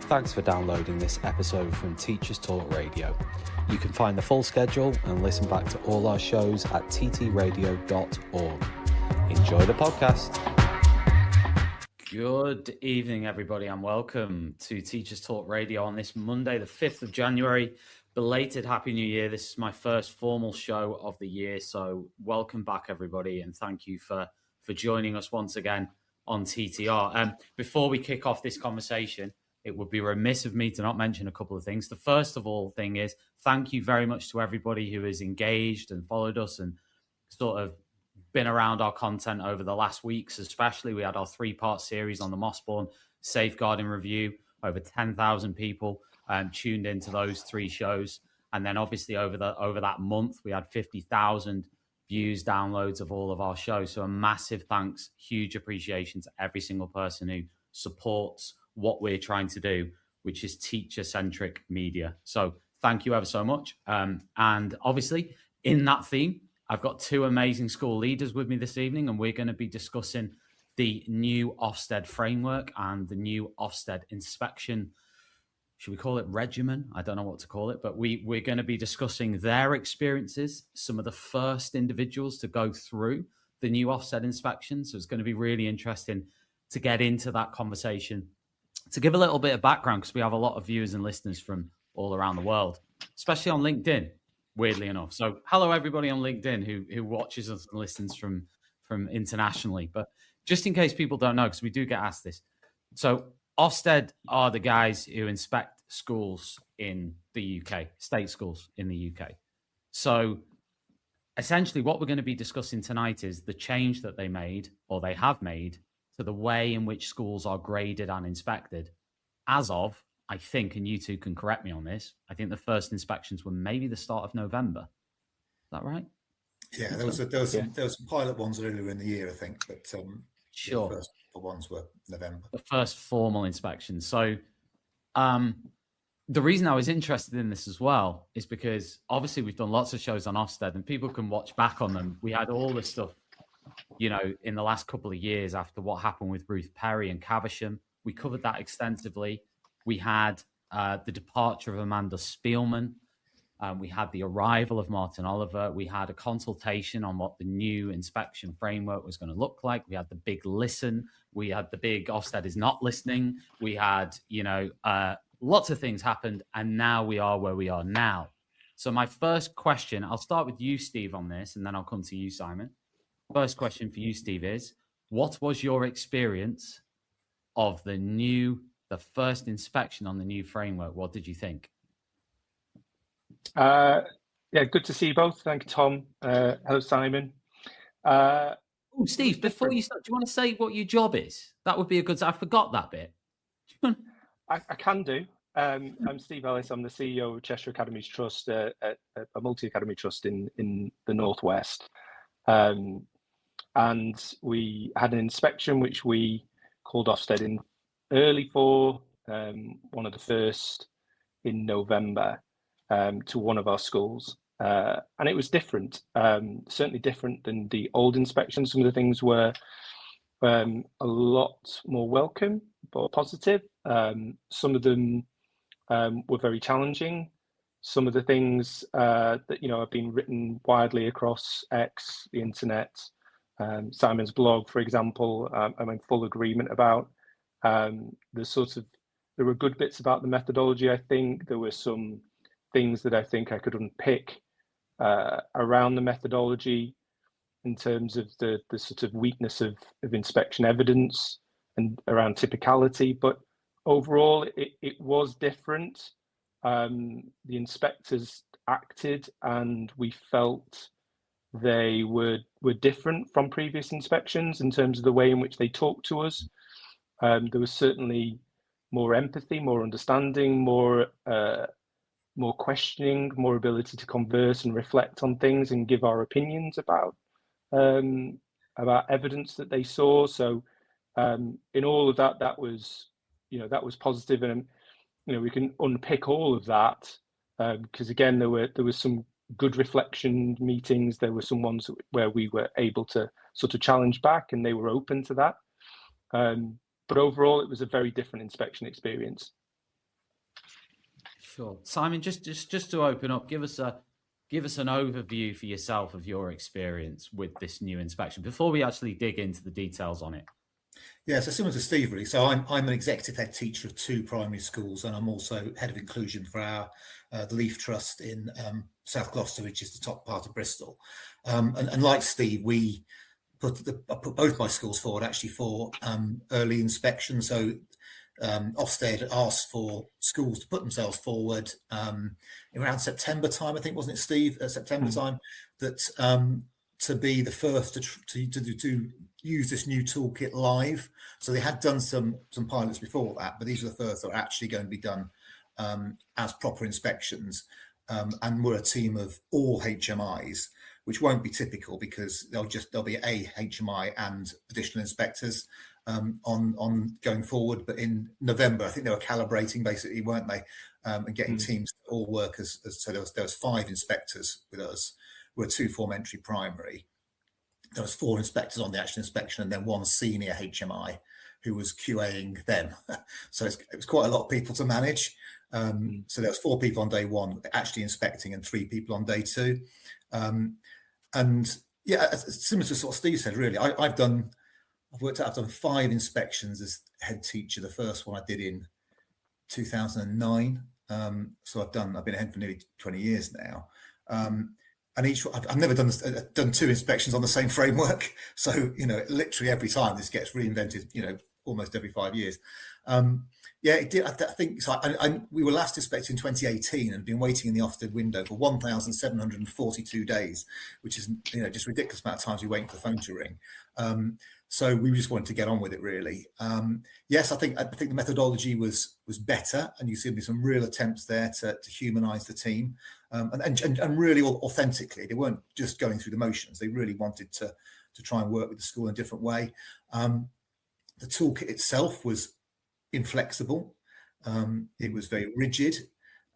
Thanks for downloading this episode from Teachers Talk Radio. You can find the full schedule and listen back to all our shows at ttradio.org. Enjoy the podcast. Good evening, everybody, and welcome to Teachers Talk Radio on this Monday, the 5th of January. Belated Happy New Year. This is my first formal show of the year, so welcome back, everybody, and thank you for joining us once again on TTR. Before we kick off this conversation, it would be remiss of me to not mention a couple of things. The first of all thing is thank you very much to everybody who has engaged and followed us and sort of been around our content over the last weeks, especially. We had our 3-part series on the Mossbourne Safeguarding Review. Over 10,000 people tuned into those 3 shows. And then obviously over that month, we had 50,000 views, downloads of all of our shows. So a massive thanks, huge appreciation to every single person who supports what we're trying to do, which is teacher-centric media. So thank you ever so much. And obviously in that theme, I've got 2 amazing school leaders with me this evening, and we're going to be discussing the new Ofsted framework and the new Ofsted inspection. Should we call it regimen? I don't know what to call it, but we're going to be discussing their experiences, some of the first individuals to go through the new Ofsted inspection. So it's going to be really interesting to get into that conversation. To give a little bit of background, because we have a lot of viewers and listeners from all around the world, especially on LinkedIn, weirdly enough. So hello, everybody on LinkedIn who watches us and listens from internationally. But just in case people don't know, because we do get asked this. So Ofsted are the guys who inspect schools in the UK, state schools in the UK. So essentially what we're going to be discussing tonight is the change that they made, or they have made, to the way in which schools are graded and inspected as of, I think, and you two can correct me on this, I think the first inspections were maybe the start of November. Is that right? Yeah, there was some pilot ones earlier in the year, I think, but sure. The first ones were November. The first formal inspection. So the reason I was interested in this as well is because obviously we've done lots of shows on Ofsted and people can watch back on them. We had all this stuff, you know, in the last couple of years after what happened with Ruth Perry and Caversham. We covered that extensively. We had the departure of Amanda Spielman. We had the arrival of Martin Oliver. We had a consultation on what the new inspection framework was going to look like. We had the big listen. We had the big Ofsted is not listening. We had, lots of things happened. And now we are where we are now. So my first question, I'll start with you, Steve, on this, and then I'll come to you, Simon. First question for you, Steve, is what was your experience of the first inspection on the new framework? What did you think? Good to see you both. Thank you, Tom. Hello, Simon. Steve, before you start, do you want to say what your job is? That would be a good. I forgot that bit. I can do. I'm Steve Ellis. I'm the CEO of Cheshire Academies Trust, a multi-academy trust in the Northwest. And we had an inspection which we called Ofsted in early for, one of the first in November, to one of our schools. And it was different, certainly different than the old inspections. Some of the things were a lot more welcome, but positive. Some of them were very challenging. Some of the things that have been written widely across X, the internet, Simon's blog, for example, I'm in full agreement about. There were good bits about the methodology. I think there were some things that I think I could unpick around the methodology in terms of the sort of weakness of inspection evidence and around typicality. But overall, it was different. The inspectors acted, and we felt they were different from previous inspections in terms of the way in which they talked to us. There was certainly more empathy, more understanding, more questioning, more ability to converse and reflect on things and give our opinions about evidence that they saw. So in all of that, that was positive, and we can unpick all of that because again, there was some good reflection meetings. There were some ones where we were able to sort of challenge back, and they were open to that. But overall, it was a very different inspection experience. Sure. Simon, just to open up, give us an overview for yourself of your experience with this new inspection before we actually dig into the details on it. Yeah, so similar to Steve, really. So I'm an executive head teacher of 2 primary schools, and I'm also head of inclusion for our the Leaf Trust in South Gloucester, which is the top part of Bristol. And like Steve, I put both my schools forward actually for early inspection. So Ofsted asked for schools to put themselves forward around September time, I think, wasn't it, Steve? September time, that to be the first to use this new toolkit live. So they had done some pilots before that, but these are the first that are actually going to be done as proper inspections. And we're a team of all HMIs, which won't be typical because there'll be a HMI and additional inspectors on going forward. But in November, I think they were calibrating basically, weren't they? And getting teams to all work as so there was 5 inspectors with us. We're 2 form entry primary. There was 4 inspectors on the actual inspection, and then 1 senior HMI who was QAing them. So it was quite a lot of people to manage. So there was 4 people on day 1 actually inspecting, and 3 people on day 2. And yeah, similar to what Steve said, really, I've done 5 inspections as head teacher. The first one I did in 2009. So I've been a head for nearly 20 years now. And I've never done 2 inspections on the same framework. So, literally every time this gets reinvented, almost every 5 years. Yeah, it did. I think so. We were last inspected in 2018 and been waiting in the Ofsted window for 1,742 days, which is, just ridiculous amount of times we wait for the phone to ring. So we just wanted to get on with it, really. Yes, I think the methodology was better, and you see some real attempts there to humanise the team, and really authentically. They weren't just going through the motions. They really wanted to try and work with the school in a different way. The toolkit itself was inflexible. It was very rigid.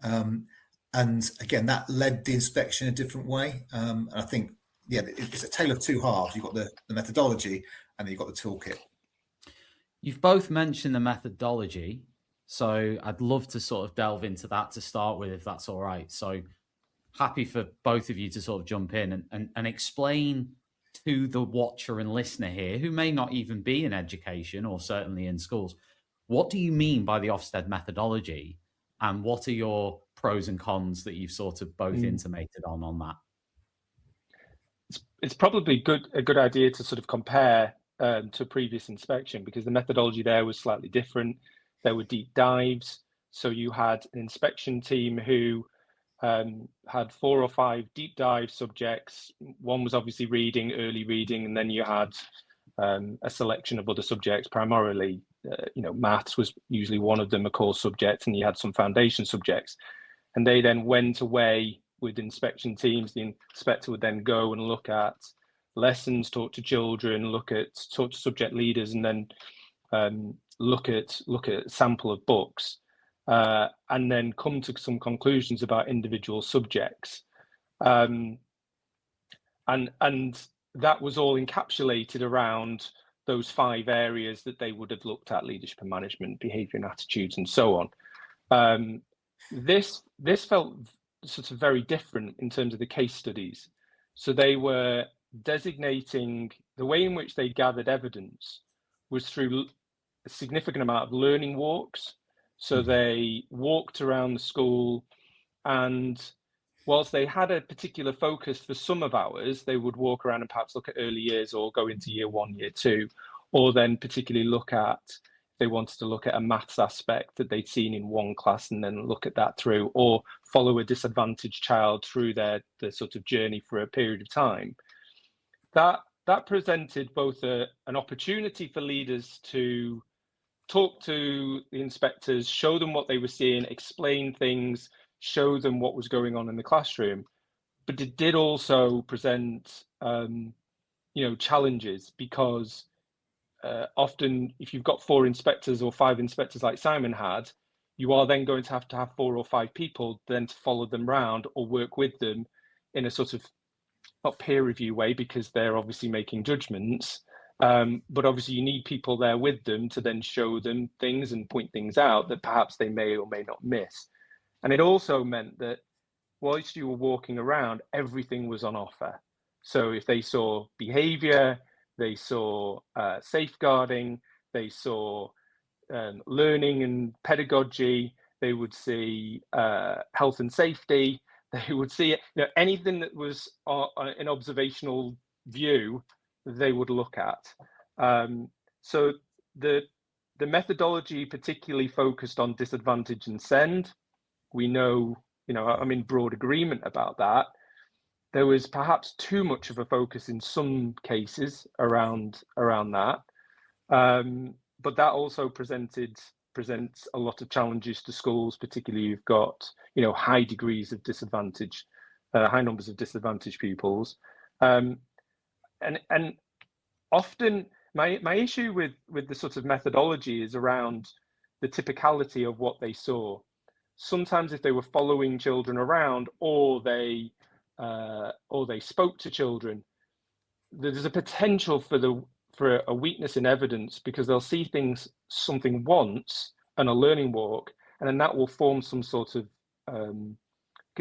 And again, that led the inspection a different way. And I think, yeah, it's a tale of 2 halves. You've got the methodology, and then you've got the toolkit. You've both mentioned the methodology, so I'd love to sort of delve into that to start with, if that's all right. So happy for both of you to sort of jump in and explain to the watcher and listener here, who may not even be in education or certainly in schools, what do you mean by the Ofsted methodology, and what are your pros and cons that you've sort of both intimated on that? It's probably a good idea to sort of compare to previous inspection, because the methodology there was slightly different. There were deep dives. So you had an inspection team who had 4 or 5 deep dive subjects. One was obviously reading, early reading, and then you had a selection of other subjects, primarily, maths was usually one of them, a core subject, and you had some foundation subjects. And they then went away with inspection teams. The inspector would then go and look at lessons, talk to children, talk to subject leaders, and then look at a sample of books, and then come to some conclusions about individual subjects. And that was all encapsulated around those 5 areas that they would have looked at: leadership and management, behaviour and attitudes, and so on. This felt sort of very different in terms of the case studies. So they were designating the way in which they gathered evidence was through a significant amount of learning walks. So they walked around the school, and whilst they had a particular focus for some of hours, they would walk around and perhaps look at early years or go into year 1, year 2, or then particularly they wanted to look at a maths aspect that they'd seen in one class and then look at that through, or follow a disadvantaged child through their sort of journey for a period of time. That presented both an opportunity for leaders to talk to the inspectors, show them what they were seeing, explain things, show them what was going on in the classroom. But it did also present, challenges, because often if you've got 4 inspectors or 5 inspectors like Simon had, you are then going to have 4 or 5 people then to follow them round or work with them in a sort of, not peer review way, because they're obviously making judgments, but obviously you need people there with them to then show them things and point things out that perhaps they may or may not miss. And it also meant that whilst you were walking around, everything was on offer. So if they saw behavior, they saw safeguarding, they saw learning and pedagogy, they would see health and safety, they would see anything that was an observational view, they would look at. So the methodology particularly focused on disadvantage and send. We know, I'm in broad agreement about that. There was perhaps too much of a focus in some cases around that. But that also presents a lot of challenges to schools, particularly you've got, high degrees of disadvantage, high numbers of disadvantaged pupils. And often my issue with the sort of methodology is around the typicality of what they saw. Sometimes if they were following children around or they spoke to children, there's a potential for a weakness in evidence, because they'll see something once on a learning walk, and then that will form some sort of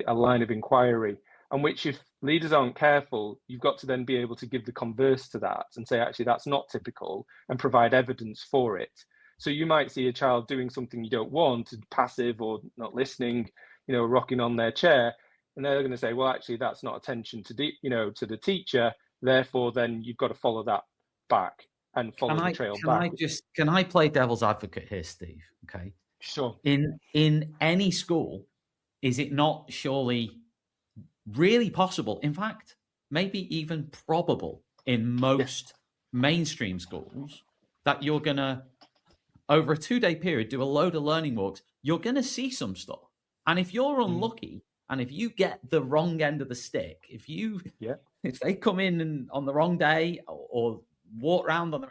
a line of inquiry, and which, if leaders aren't careful, you've got to then be able to give the converse to that and say, actually, that's not typical, and provide evidence for it. So you might see a child doing something you don't want, passive or not listening, rocking on their chair, and they're going to say, well, actually, that's not attention to the teacher. Therefore, then you've got to follow that back and follow the trail back. Can I play devil's advocate here, Steve? Okay. Sure. In any school, is it not surely really possible, in fact, maybe even probable in most mainstream schools, that you're going to, over a 2-day period, do a load of learning walks? You're going to see some stuff. And if you're unlucky, and if you get the wrong end of the stick, if they come in and on the wrong day or walk around on the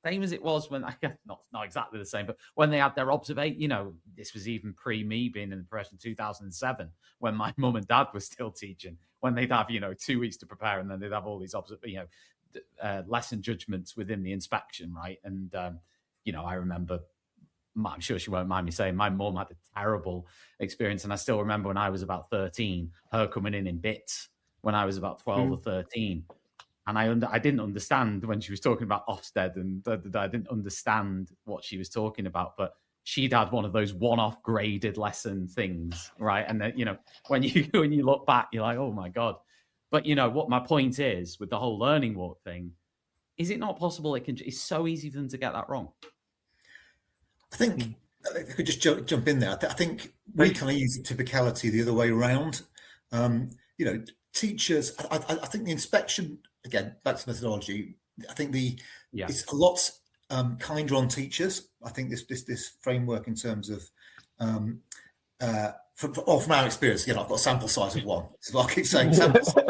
same as it was when not exactly the same, but when they had their observation, this was even pre me being in the profession, 2007, when my mum and dad were still teaching, when they'd have 2 weeks to prepare, and then they'd have all these lesson judgments within the inspection, right? And I remember, I'm sure she won't mind me saying, my mum had a terrible experience, and I still remember when I was about 13, her coming in bits when I was about 12 or 13. And I didn't understand when she was talking about Ofsted, and I didn't understand what she was talking about. But she'd had one of those one-off graded lesson things, right? And then, when you look back, you're like, oh my God. But what my point is with the whole learning walk thing, is it not possible it's so easy for them to get that wrong? I think if I could just jump in there, I think we can use typicality the other way around. Teachers, I think the inspection, again, back to methodology, I think it's a lot kinder on teachers. I think this framework in terms of from our experience, I've got a sample size of one, so I keep saying sample size.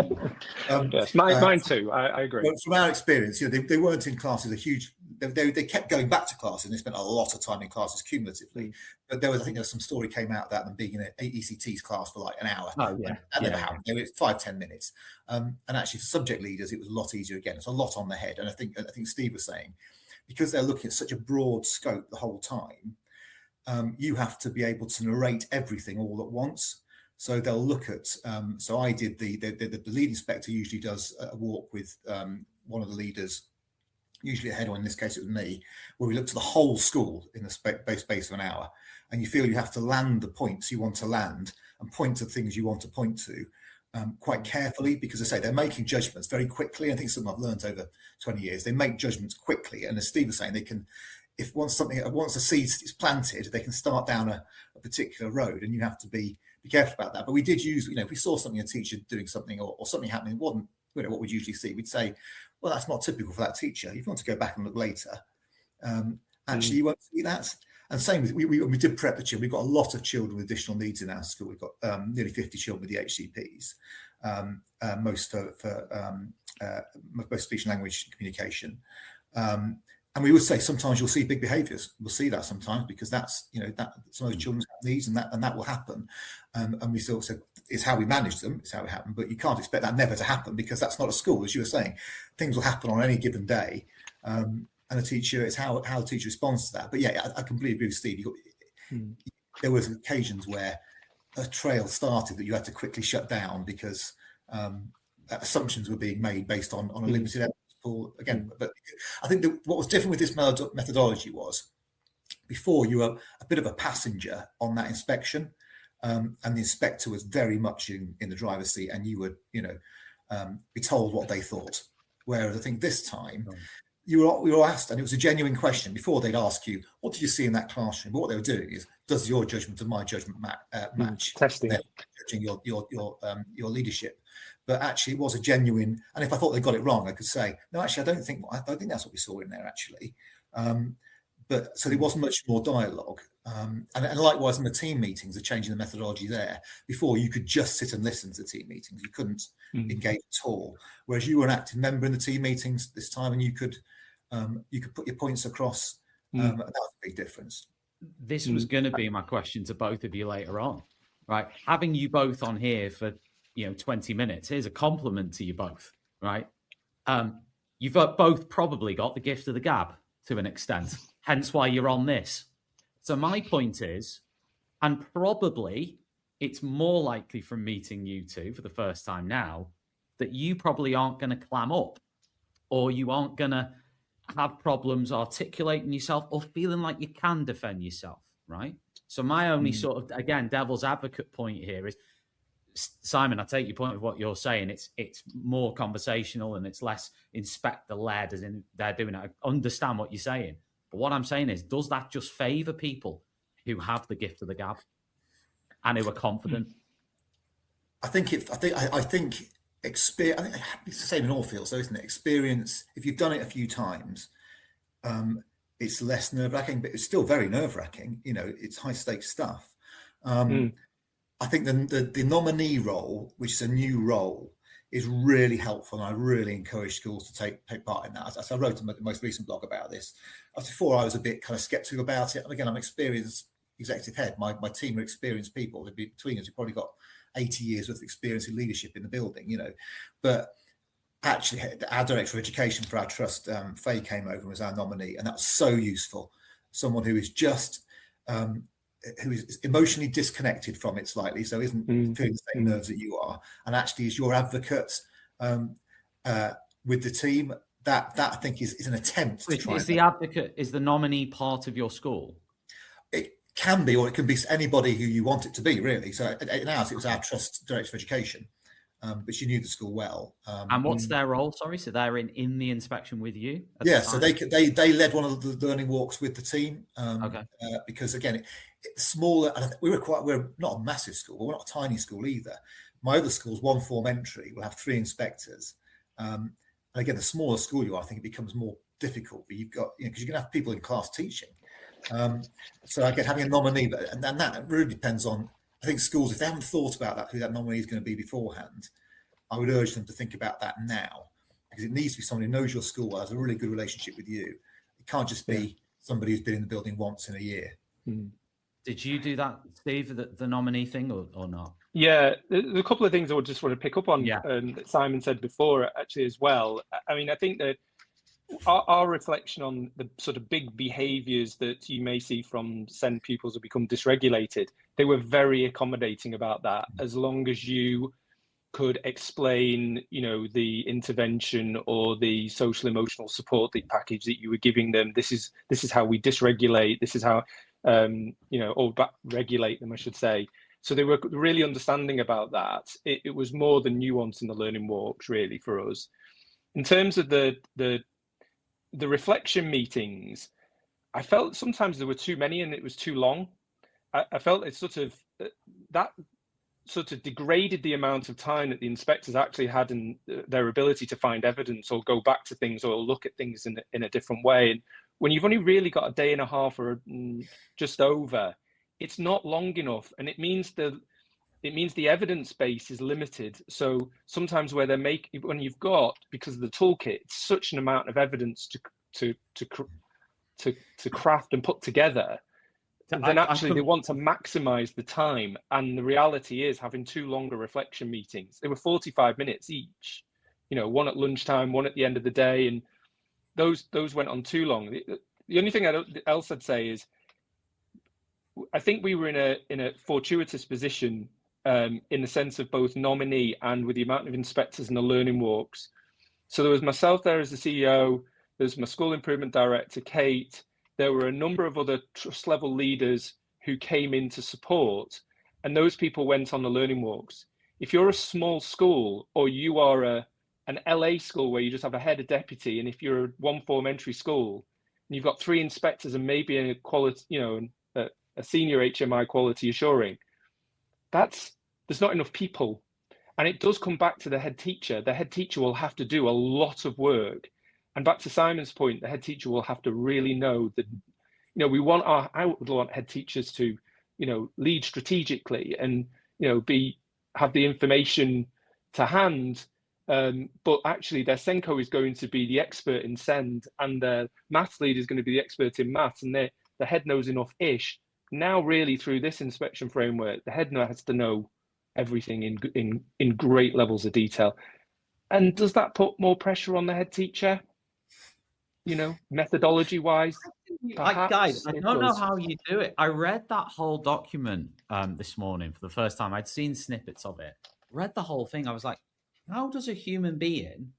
Yes, mine too. I agree. From our experience, they weren't in classes a huge. They kept going back to classes, and they spent a lot of time in classes cumulatively. But there was some story came out of that, them being in an ECT's class for like an hour. Oh yeah, that never happened. It was 5-10 minutes. And actually, for subject leaders, it was a lot easier. Again, it's a lot on the head. And I think Steve was saying, because they're looking at such a broad scope the whole time, you have to be able to narrate everything all at once. So they'll look at. So I did the lead inspector usually does a walk with one of the leaders, usually a head on. In this case, it was me, where we looked at the whole school in the space of an hour, and you feel you have to land the points you want to land and point to things you want to point to quite carefully, because I say they're making judgments very quickly. I think something I've learned over 20 years. They make judgments quickly, and as Steve was saying, they can. If once a seed is planted, they can start down a particular road, and you have to be careful about that. But we did use, if we saw something, a teacher doing something or something happening, wasn't what we'd usually see, we'd say, well, that's not typical for that teacher. If you want to go back and look later, actually you won't see that. And same with we did prep the children. We've got a lot of children with additional needs in our school. We've got nearly 50 children with the HCPs, most for speech and language communication. And we would say sometimes you'll see big behaviours. We'll see that sometimes, because that's that some of the children have needs, and that will happen. And we sort of said it's how we manage them, it's how it happened. But you can't expect that never to happen, because that's not a school, as you were saying. Things will happen on any given day, and a teacher, it's how the teacher responds to that. But yeah, I completely agree with Steve. There was occasions where a trail started that you had to quickly shut down because assumptions were being made based on a limited evidence pool. Again, but I think what was different with this methodology was before you were a bit of a passenger on that inspection, and the inspector was very much in the driver's seat, and you would, be told what they thought. Whereas I think this time you were asked, and it was a genuine question. Before, they'd ask you, what did you see in that classroom? But what they were doing is, does your judgment and my judgment match? Testing. They're judging your leadership. But actually, it was a genuine. And if I thought they got it wrong, I could say, no, actually, I don't think that's what we saw in there, actually. But so there was much more dialogue. And likewise in the team meetings, they're changing the methodology there. Before, you could just sit and listen to team meetings. You couldn't engage at all. Whereas you were an active member in the team meetings this time, and you could put your points across. And that was a big difference. This was going to be my question to both of you later on, right? Having you both on here for 20 minutes, here's a compliment to you both, right? You've both probably got the gift of the gab to an extent, hence why you're on this. So my point is, and probably it's more likely from meeting you two for the first time now, that you probably aren't going to clam up, or you aren't going to have problems articulating yourself or feeling like you can defend yourself, right? So my only sort of, again, devil's advocate point here is, Simon, I take your point of what you're saying. It's more conversational and it's less inspector-led, as in they're doing it. I understand what you're saying. But what I'm saying is, does that just favour people who have the gift of the gab and who are confident? I think it's the same in all fields, though, isn't it? Experience, if you've done it a few times, it's less nerve-wracking, but it's still very nerve-wracking. It's high-stakes stuff. I think the nominee role, which is a new role, is really helpful, and I really encourage schools to take part in that. As I wrote in the most recent blog about this. Before, I was a bit kind of sceptical about it. And again, I'm experienced executive head. My team are experienced people. Between us, we've probably got 80 years worth of experience in leadership in the building, But actually, our director of education for our trust, Faye, came over and was our nominee, and that was so useful. Someone who is just who is emotionally disconnected from it slightly, so isn't feeling the same nerves that you are, and actually is your advocate with the team. That I think is an attempt to try. Is the advocate, is the nominee part of your school? It can be, or it can be anybody who you want it to be, really. So in ours, it was our trust director of education, but she knew the school well. And what's their role? Sorry, so they're in the inspection with you? Yeah, so they led one of the learning walks with the team. Okay. Because again, it's smaller, and we're not a massive school, but we're not a tiny school either. My other schools, one form entry, will have 3 inspectors. And again, the smaller school you are, I think it becomes more difficult. But you've got, because you're going to have people in class teaching. So again, having a nominee, and that really depends on, I think schools, if they haven't thought about that, who that nominee is going to be beforehand, I would urge them to think about that now, because it needs to be someone who knows your school well, has a really good relationship with you. It can't just be somebody who's been in the building once in a year. Did you do that, Steve, the nominee thing, or not? Yeah, there's a couple of things I would just want to pick up on that Simon said before, actually, as well. I mean, I think that our reflection on the sort of big behaviours that you may see from SEND pupils who become dysregulated, they were very accommodating about that, as long as you could explain, the intervention or the social emotional support package that you were giving them. This is how we dysregulate. This is how, or regulate them, I should say. So they were really understanding about that. It was more the nuance in the learning walks, really, for us. In terms of the reflection meetings, I felt sometimes there were too many and it was too long. I felt it sort of degraded the amount of time that the inspectors actually had in their ability to find evidence or go back to things or look at things in a different way. And when you've only really got a day and a half or just over, it's not long enough, and it means the evidence base is limited. So sometimes when you've got, because of the toolkit, it's such an amount of evidence to craft and put together, then actually they want to maximize the time. And the reality is, having 2 longer reflection meetings, they were 45 minutes each, one at lunchtime, one at the end of the day, and those went on too long. The only thing else I'd say is, I think we were in a fortuitous position in the sense of both nominee and with the amount of inspectors and the learning walks. So there was myself there as the CEO, there's my school improvement director, Kate. There were a number of other trust level leaders who came in to support, and those people went on the learning walks. If you're a small school, or you are an LA school where you just have a head, a deputy, and if you're a one form entry school and you've got 3 inspectors and maybe a quality, a senior HMI quality assuring, there's not enough people. And it does come back to the head teacher. The head teacher will have to do a lot of work. And back to Simon's point, the head teacher will have to really know that, I would want head teachers to, lead strategically and, have the information to hand. But actually their Senko is going to be the expert in SEND, and the maths lead is going to be the expert in maths, and the head knows enough-ish. Now really through this inspection framework, the head now has to know everything in great levels of detail. And does that put more pressure on the head teacher? Methodology wise, guys, I don't know how you do it. I read that whole document this morning for the first time. I'd seen snippets of it, read the whole thing. I was like, how does a human being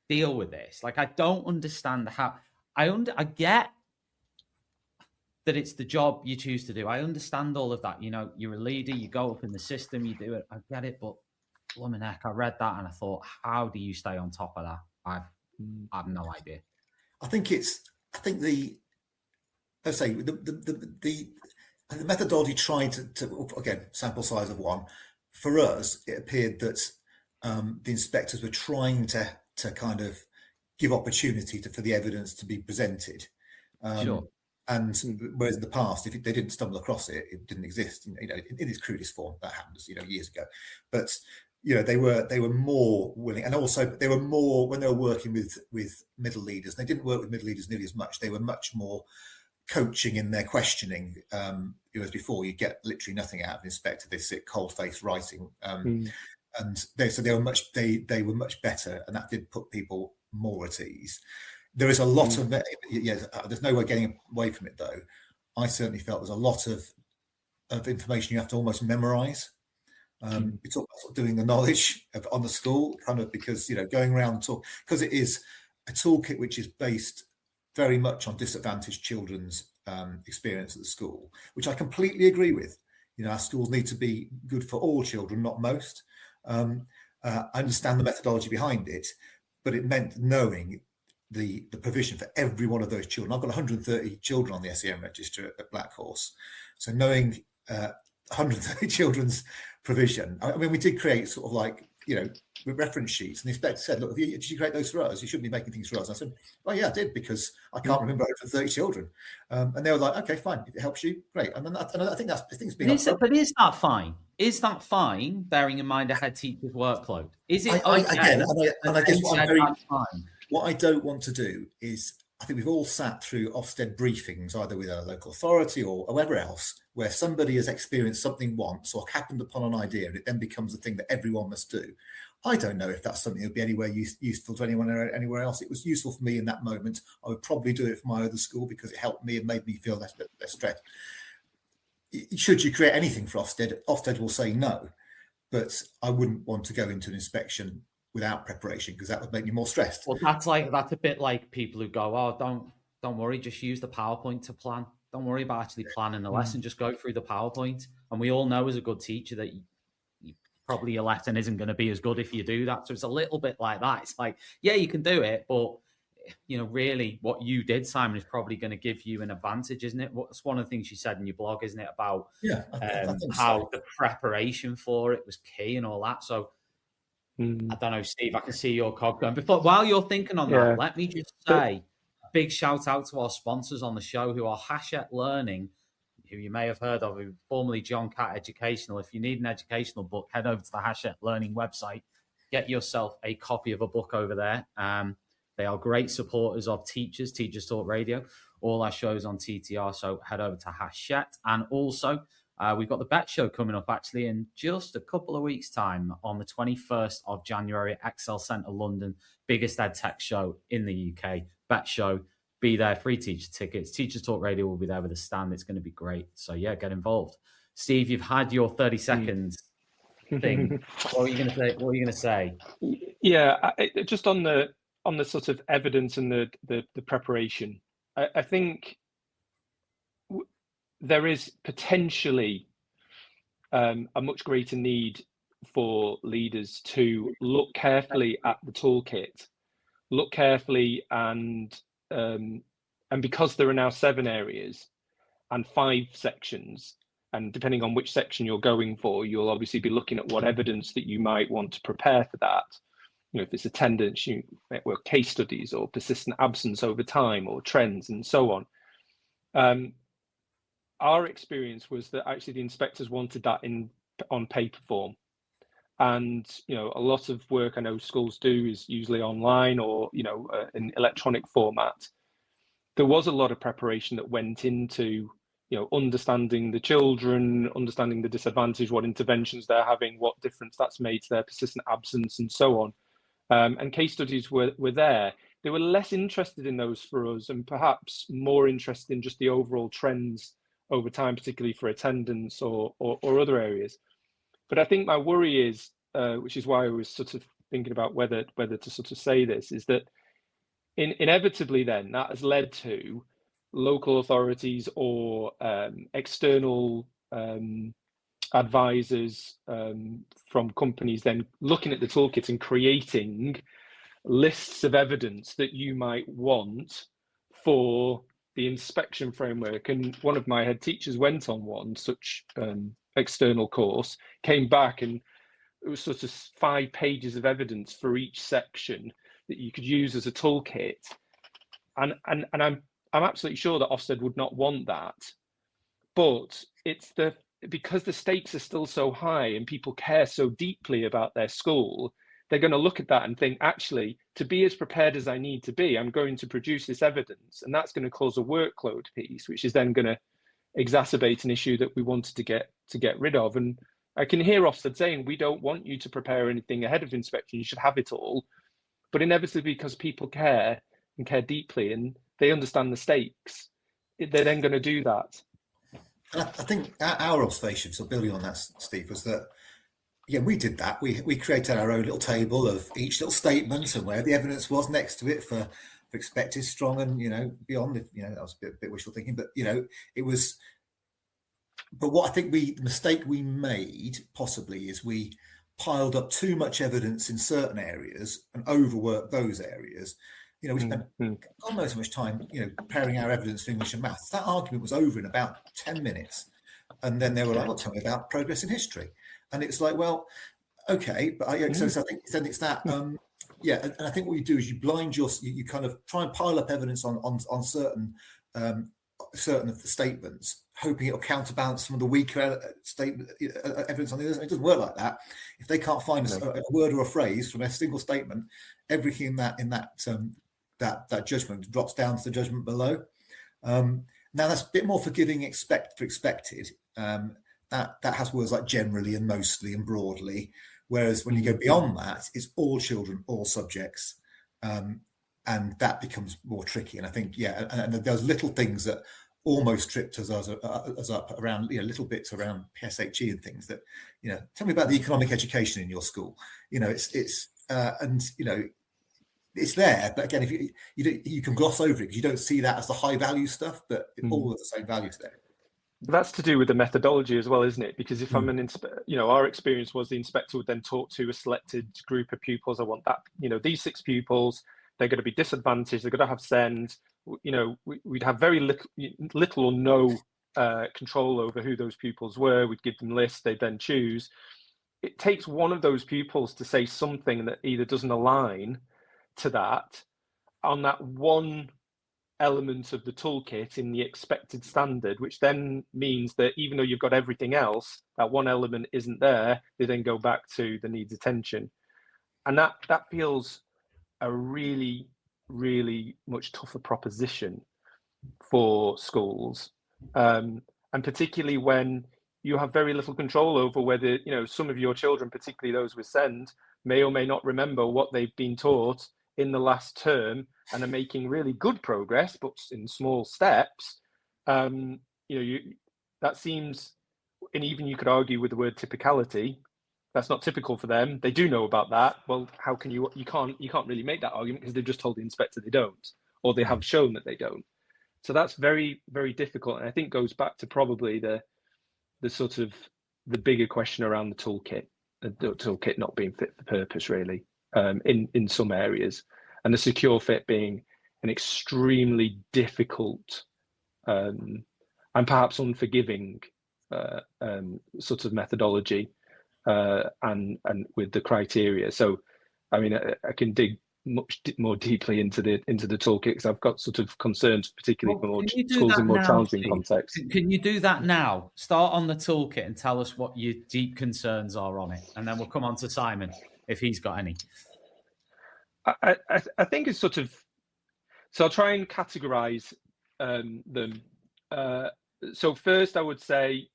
deal with this? Like, I don't understand how. I get that it's the job you choose to do. I understand all of that. You're a leader, you go up in the system, you do it. I get it, but blooming heck, I read that and I thought, how do you stay on top of that? I have no idea. I think the methodology tried to again, sample size of 1. For us, it appeared that the inspectors were trying to kind of give opportunity for the evidence to be presented. Sure. And whereas in the past, if they didn't stumble across it, it didn't exist. In its crudest form, that happened, years ago. But they were more willing, and also they were more when they were working with middle leaders. They didn't work with middle leaders nearly as much. They were much more coaching in their questioning. As before, you get literally nothing out of an inspector. They sit cold-faced writing, and they were much better, and that did put people more at ease. There is a lot of there's no way getting away from it, though. I certainly felt there's a lot of information you have to almost memorize. We talk about sort of doing the knowledge on the school, kind of, because going around and talk, because it is a toolkit which is based very much on disadvantaged children's experience at the school, which I completely agree with. Our schools need to be good for all children, not most. I understand the methodology behind it, but it meant knowing the provision for every one of those children. I've got 130 children on the SEM register at Black Horse. So knowing 130 children's provision, I mean, we did create sort of like, reference sheets, and the inspector said, look, did you create those for us? You shouldn't be making things for us. I said, well, yeah, I did, because I can't remember 130 children. And they were like, okay, fine. If it helps you, great. And then I think it's been... But is that fine? Is that fine, bearing in mind a head teacher's workload? Is it I guess what I don't want to do is, I think we've all sat through Ofsted briefings, either with a local authority or whoever else, where somebody has experienced something once or happened upon an idea, and it then becomes a thing that everyone must do. I don't know if that's something that would be anywhere useful to anyone anywhere else. It was useful for me in that moment. I would probably do it for my other school because it helped me and made me feel less stressed. Should you create anything for Ofsted, Ofsted will say no, but I wouldn't want to go into an inspection without preparation, because that would make me more stressed. Well, that's a bit like people who go, oh, don't worry, just use the PowerPoint to plan. Don't worry about actually planning the lesson, just go through the PowerPoint. And we all know as a good teacher that probably your lesson isn't going to be as good if you do that. So it's a little bit like that. It's like, yeah, you can do it, but really what you did, Simon, is probably going to give you an advantage, isn't it? That's one of the things you said in your blog, isn't it? About how the preparation for it was key and all that. So I don't know, Steve, I can see your cog going. While you're thinking on that, let me just say a big shout out to our sponsors on the show, who are Hachette Learning, who you may have heard of, who formerly John Catt Educational. If you need an educational book, head over to the Hachette Learning website. Get yourself a copy of a book over there. They are great supporters of Teachers Talk Radio, all our shows on TTR. So head over to Hachette. And also, we've got the Bet Show coming up actually in just a couple of weeks' time on the 21st of January, Excel Centre London, biggest ed tech show in the UK. Bet Show, be there, free teacher tickets. Teachers Talk Radio will be there with a stand. It's going to be great. So yeah, get involved. Steve, you've had your 30 seconds thing. What are you going to say? Yeah, just on the sort of evidence and the preparation, I think there is potentially a much greater need for leaders to look carefully at the toolkit, look carefully, and because there are now 7 areas and 5 sections, and depending on which section you're going for, you'll obviously be looking at what evidence that you might want to prepare for that. You know, if it's attendance, case studies or persistent absence over time or trends and so on. Our experience was that actually the inspectors wanted that on paper form. And, you know, a lot of work I know schools do is usually online or, you know, in electronic format. There was a lot of preparation that went into, you know, understanding the children, understanding the disadvantage, what interventions they're having, what difference that's made to their persistent absence and so on. And case studies were there. They were less interested in those for us and perhaps more interested in just the overall trends over time, particularly for attendance or other areas. But I think my worry is, which is why I was sort of thinking about whether to sort of say this, is that inevitably then that has led to local authorities or external advisors from companies then looking at the toolkit and creating lists of evidence that you might want for the inspection framework. And one of my head teachers went on one such external course, came back, and it was sort of 5 pages of evidence for each section that you could use as a toolkit. And I'm absolutely sure that Ofsted would not want that, but it's because the stakes are still so high and people care so deeply about their school, they're going to look at that and think, actually, to be as prepared as I need to be, I'm going to produce this evidence, and that's going to cause a workload piece, which is then going to exacerbate an issue that we wanted to get rid of. And I can hear Ofsted saying, we don't want you to prepare anything ahead of inspection, you should have it all. But inevitably, because people care and care deeply and they understand the stakes, they're then going to do that. And I think our observation, so building on that, Steve, was that, yeah, we did that. We created our own little table of each little statement and where the evidence was next to it for expected, strong, and, you know, beyond. You know, that was a bit wishful thinking, but, you know, it was. But what I think the mistake we made possibly is we piled up too much evidence in certain areas and overworked those areas. You know, we spent God knows how much time, you know, preparing our evidence for English and maths. That argument was over in about 10 minutes. And then they were like, well, tell me about progress in history. And it's like, well, okay, but so I think then it's that, yeah. And I think what you do is you blind you kind of try and pile up evidence on certain of the statements, hoping it'll counterbalance some of the weaker evidence on the others. It doesn't work like that. If they can't find a word or a phrase from a single statement, everything in that judgment drops down to the judgment below. Now that's a bit more forgiving for expected. That has words like generally and mostly and broadly, whereas when you go beyond that, it's all children, all subjects, and that becomes more tricky. And I think, yeah, and there's little things that almost tripped us up around, you know, little bits around PSHE and things that, you know, tell me about the economic education in your school. You know, it's and, you know, it's there, but again, if you can gloss over it because you don't see that as the high value stuff, but all of the same value to them. That's to do with the methodology as well, isn't it? Because if I'm you know, our experience was the inspector would then talk to a selected group of pupils. I want that, you know, these 6 pupils, they're going to be disadvantaged. They're going to have SEND. You know, we'd have very little or no control over who those pupils were. We'd give them lists. They'd then choose. It takes one of those pupils to say something that either doesn't align to that on that one element of the toolkit in the expected standard, which then means that even though you've got everything else, that one element isn't there, they then go back to the needs attention. And that feels a really, really much tougher proposition for schools. And particularly when you have very little control over whether, you know, some of your children, particularly those with SEND, may or may not remember what they've been taught in the last term, and are making really good progress, but in small steps, that seems, and even you could argue with the word typicality, that's not typical for them. They do know about that. Well, how can you can't really make that argument because they've just told the inspector they don't, or they have shown that they don't. So that's very, very difficult. And I think goes back to probably the sort of the bigger question around the toolkit not being fit for purpose, really, in some areas, and the secure fit being an extremely difficult and perhaps unforgiving sort of methodology, and with the criteria. So, I mean, I can dig much more deeply into the toolkit because I've got sort of concerns, particularly for more schools in more challenging contexts. Can you do that now? Start on the toolkit and tell us what your deep concerns are on it, and then we'll come on to Simon if he's got any. I think it's sort of, so I'll try and categorize them. So first, I would say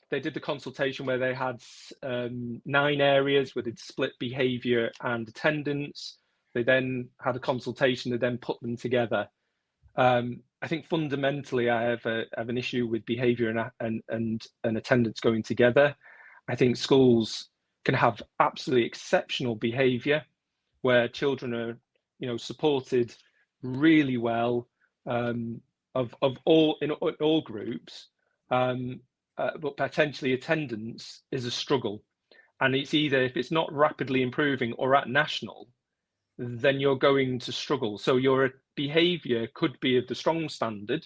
they did the consultation where they had 9 areas where they'd split behaviour and attendance. They then had a consultation. They then put them together. I think fundamentally, I have an issue with behaviour and attendance going together. I think schools can have absolutely exceptional behaviour where children are, supported really well of all groups, but potentially attendance is a struggle, and it's either, if it's not rapidly improving or at national, then you're going to struggle. So your behaviour could be of the strong standard,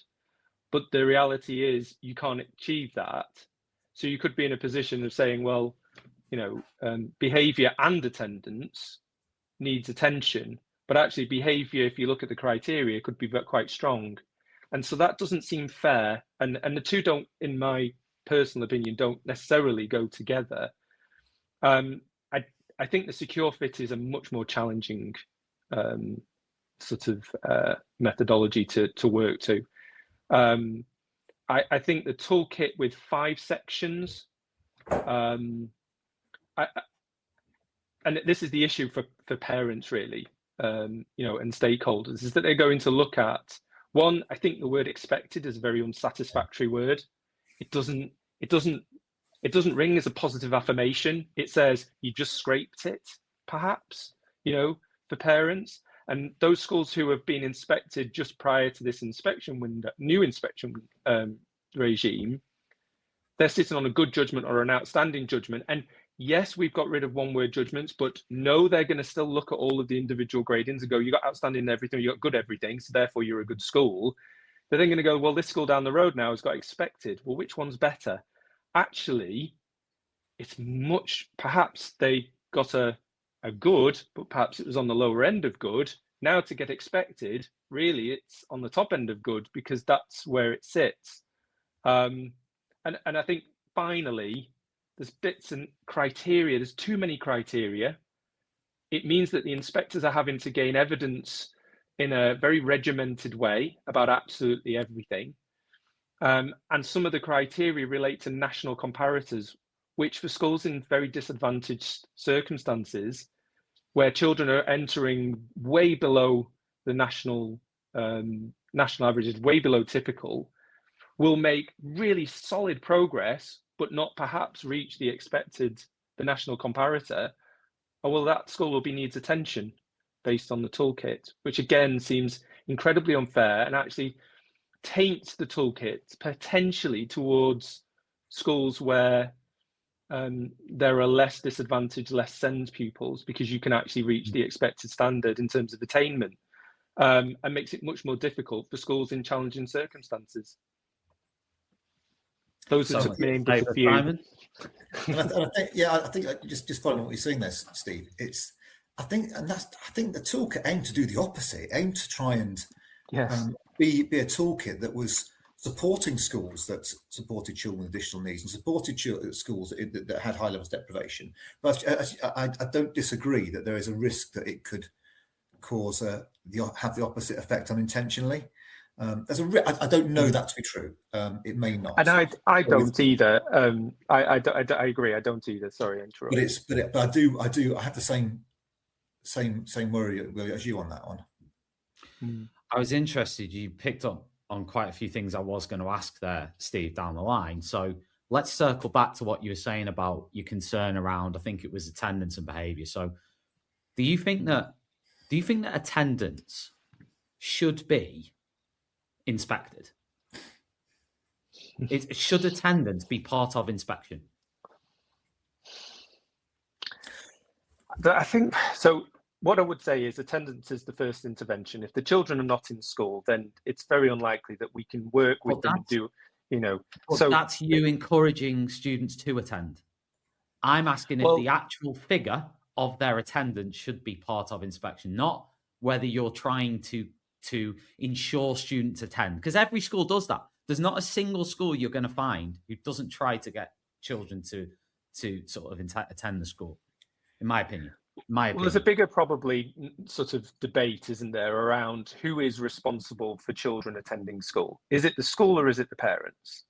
but the reality is you can't achieve that. So you could be in a position of saying, well, behaviour and attendance needs attention, but actually behaviour, if you look at the criteria, could be quite strong. And so that doesn't seem fair. And the two don't, in my personal opinion, don't necessarily go together. I think the secure fit is a much more challenging sort of methodology to work to. I think the toolkit with 5 sections, and this is the issue for parents, really, and stakeholders, is that they're going to look at, one, I think the word expected is a very unsatisfactory word. It doesn't ring as a positive affirmation. It says you just scraped it, perhaps, for parents. And those schools who have been inspected just prior to this new inspection regime, they're sitting on a good judgment or an outstanding judgment. And yes, we've got rid of one-word judgments, but no, they're going to still look at all of the individual gradings and go, you got outstanding in everything, you got good everything, so therefore you're a good school. They're then going to go, well, this school down the road now has got expected. Well, which one's better? Actually, it's perhaps they got a good, but perhaps it was on the lower end of good. Now to get expected, really, it's on the top end of good because that's where it sits. And I think finally, there's bits and criteria. There's too many criteria. It means that the inspectors are having to gain evidence in a very regimented way about absolutely everything. And some of the criteria relate to national comparators, which for schools in very disadvantaged circumstances, where children are entering way below the national averages, way below typical, will make really solid progress, but not perhaps reach the national comparator. Or well, that school needs attention based on the toolkit, which again seems incredibly unfair and actually taints the toolkit potentially towards schools where there are less disadvantaged, less SEND pupils, because you can actually reach the expected standard in terms of attainment, and makes it much more difficult for schools in challenging circumstances. Those are the main different views. I think just following what you're saying there, Steve. I think the toolkit aimed to do the opposite. It aimed to try and be a toolkit that was supporting schools that supported children with additional needs and supported schools that had high levels of deprivation. But I don't disagree that there is a risk that it could cause have the opposite effect unintentionally. I don't know that to be true. It may not, and I don't either. I agree. I don't either. Sorry, I interrupted. But I do. I have the same worry as you on that one. I was interested. You picked up on quite a few things I was going to ask there, Steve, down the line. So let's circle back to what you were saying about your concern around, I think it was attendance and behaviour. So do you think that attendance should be inspected? Should attendance be part of inspection? I think so. What I would say is attendance is the first intervention. If the children are not in school, then it's very unlikely that we can work with them and do, So that's you encouraging students to attend. I'm asking if the actual figure of their attendance should be part of inspection, not whether you're trying to ensure students attend, because every school does that. There's not a single school you're going to find who doesn't try to get children to sort of attend the school, in my opinion. Well, there's a bigger probably sort of debate, isn't there, around who is responsible for children attending school. Is it the school or is it the parents?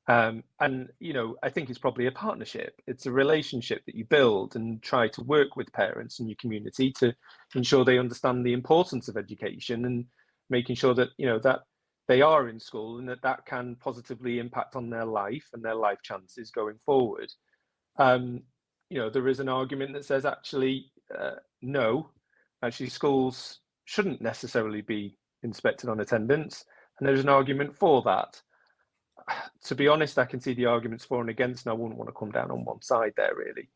And, I think it's probably a partnership. It's a relationship that you build and try to work with parents in your community to ensure they understand the importance of education and making sure that, that they are in school and that can positively impact on their life and their life chances going forward. There is an argument that says no, schools shouldn't necessarily be inspected on attendance. And there's an argument for that. To be honest, I can see the arguments for and against, and I wouldn't want to come down on one side there, really.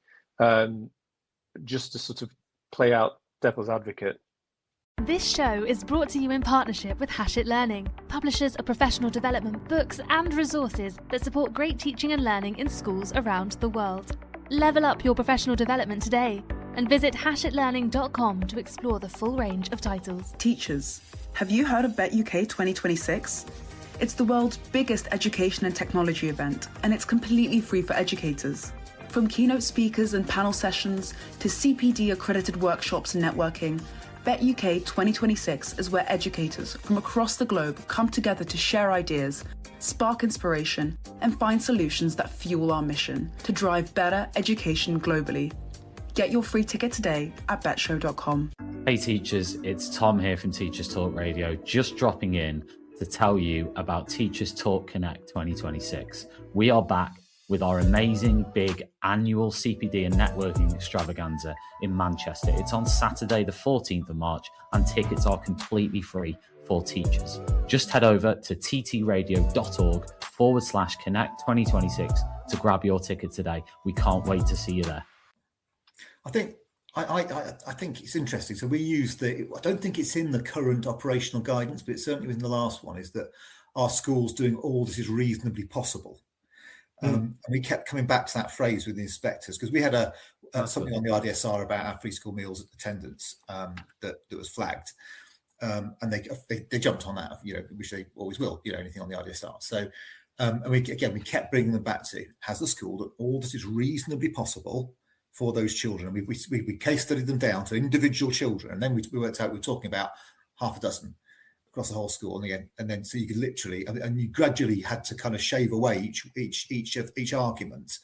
Just to sort of play out devil's advocate. This show is brought to you in partnership with Hachette Learning, publishers of professional development books and resources that support great teaching and learning in schools around the world. Level up your professional development today and visit hachetlearning.com to explore the full range of titles. Teachers, have you heard of Bet UK 2026? It's the world's biggest education and technology event, and it's completely free for educators. From keynote speakers and panel sessions to CPD accredited workshops and networking, Bet UK 2026 is where educators from across the globe come together to share ideas, spark inspiration, and find solutions that fuel our mission to drive better education globally. Get your free ticket today at betshow.com. Hey teachers, it's Tom here from Teachers Talk Radio, just dropping in to tell you about Teachers Talk Connect 2026. We are back with our amazing big annual CPD and networking extravaganza in Manchester. It's on Saturday, the 14th of March, and tickets are completely free for teachers. Just head over to ttradio.org/Connect 2026 to grab your ticket today. We can't wait to see you there. I think it's interesting. So we use I don't think it's in the current operational guidance, but it certainly was in the last one, is that our schools doing all this is reasonably possible. And we kept coming back to that phrase with the inspectors, because we had something on the RDSR about our free school meals attendance that was flagged. And they jumped on that, which they always will, anything on the RDSR. So, and we kept bringing them back to, has the school that all this is reasonably possible for those children? And we case studied them down to individual children, and then we worked out we were talking about half a dozen across the whole school, and then so you could literally, and you gradually had to kind of shave away each argument,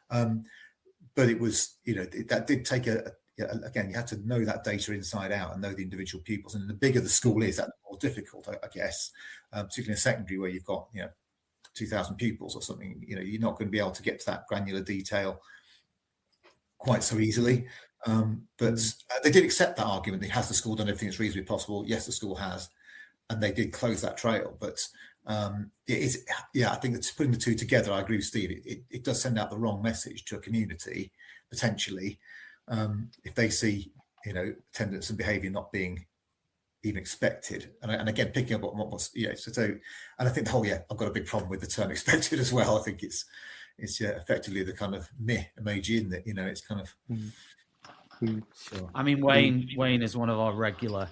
but it was, that did take again, you had to know that data inside out and know the individual pupils, and the bigger the school is, that's more difficult, I guess, particularly in secondary where you've got 2,000 pupils or something. You're not going to be able to get to that granular detail quite so easily. But they did accept that argument. Has the school done everything that's reasonably possible? Yes, the school has. And they did close that trail. But it is, I think it's putting the two together. I agree with Steve. It does send out the wrong message to a community, potentially, if they see, attendance and behaviour not being even expected. And again, picking up what was, so, and I think the whole, I've got a big problem with the term expected as well. I think it's effectively the kind of meh emoji, isn't it? It's kind of. Sure. I mean, Wayne is one of our regular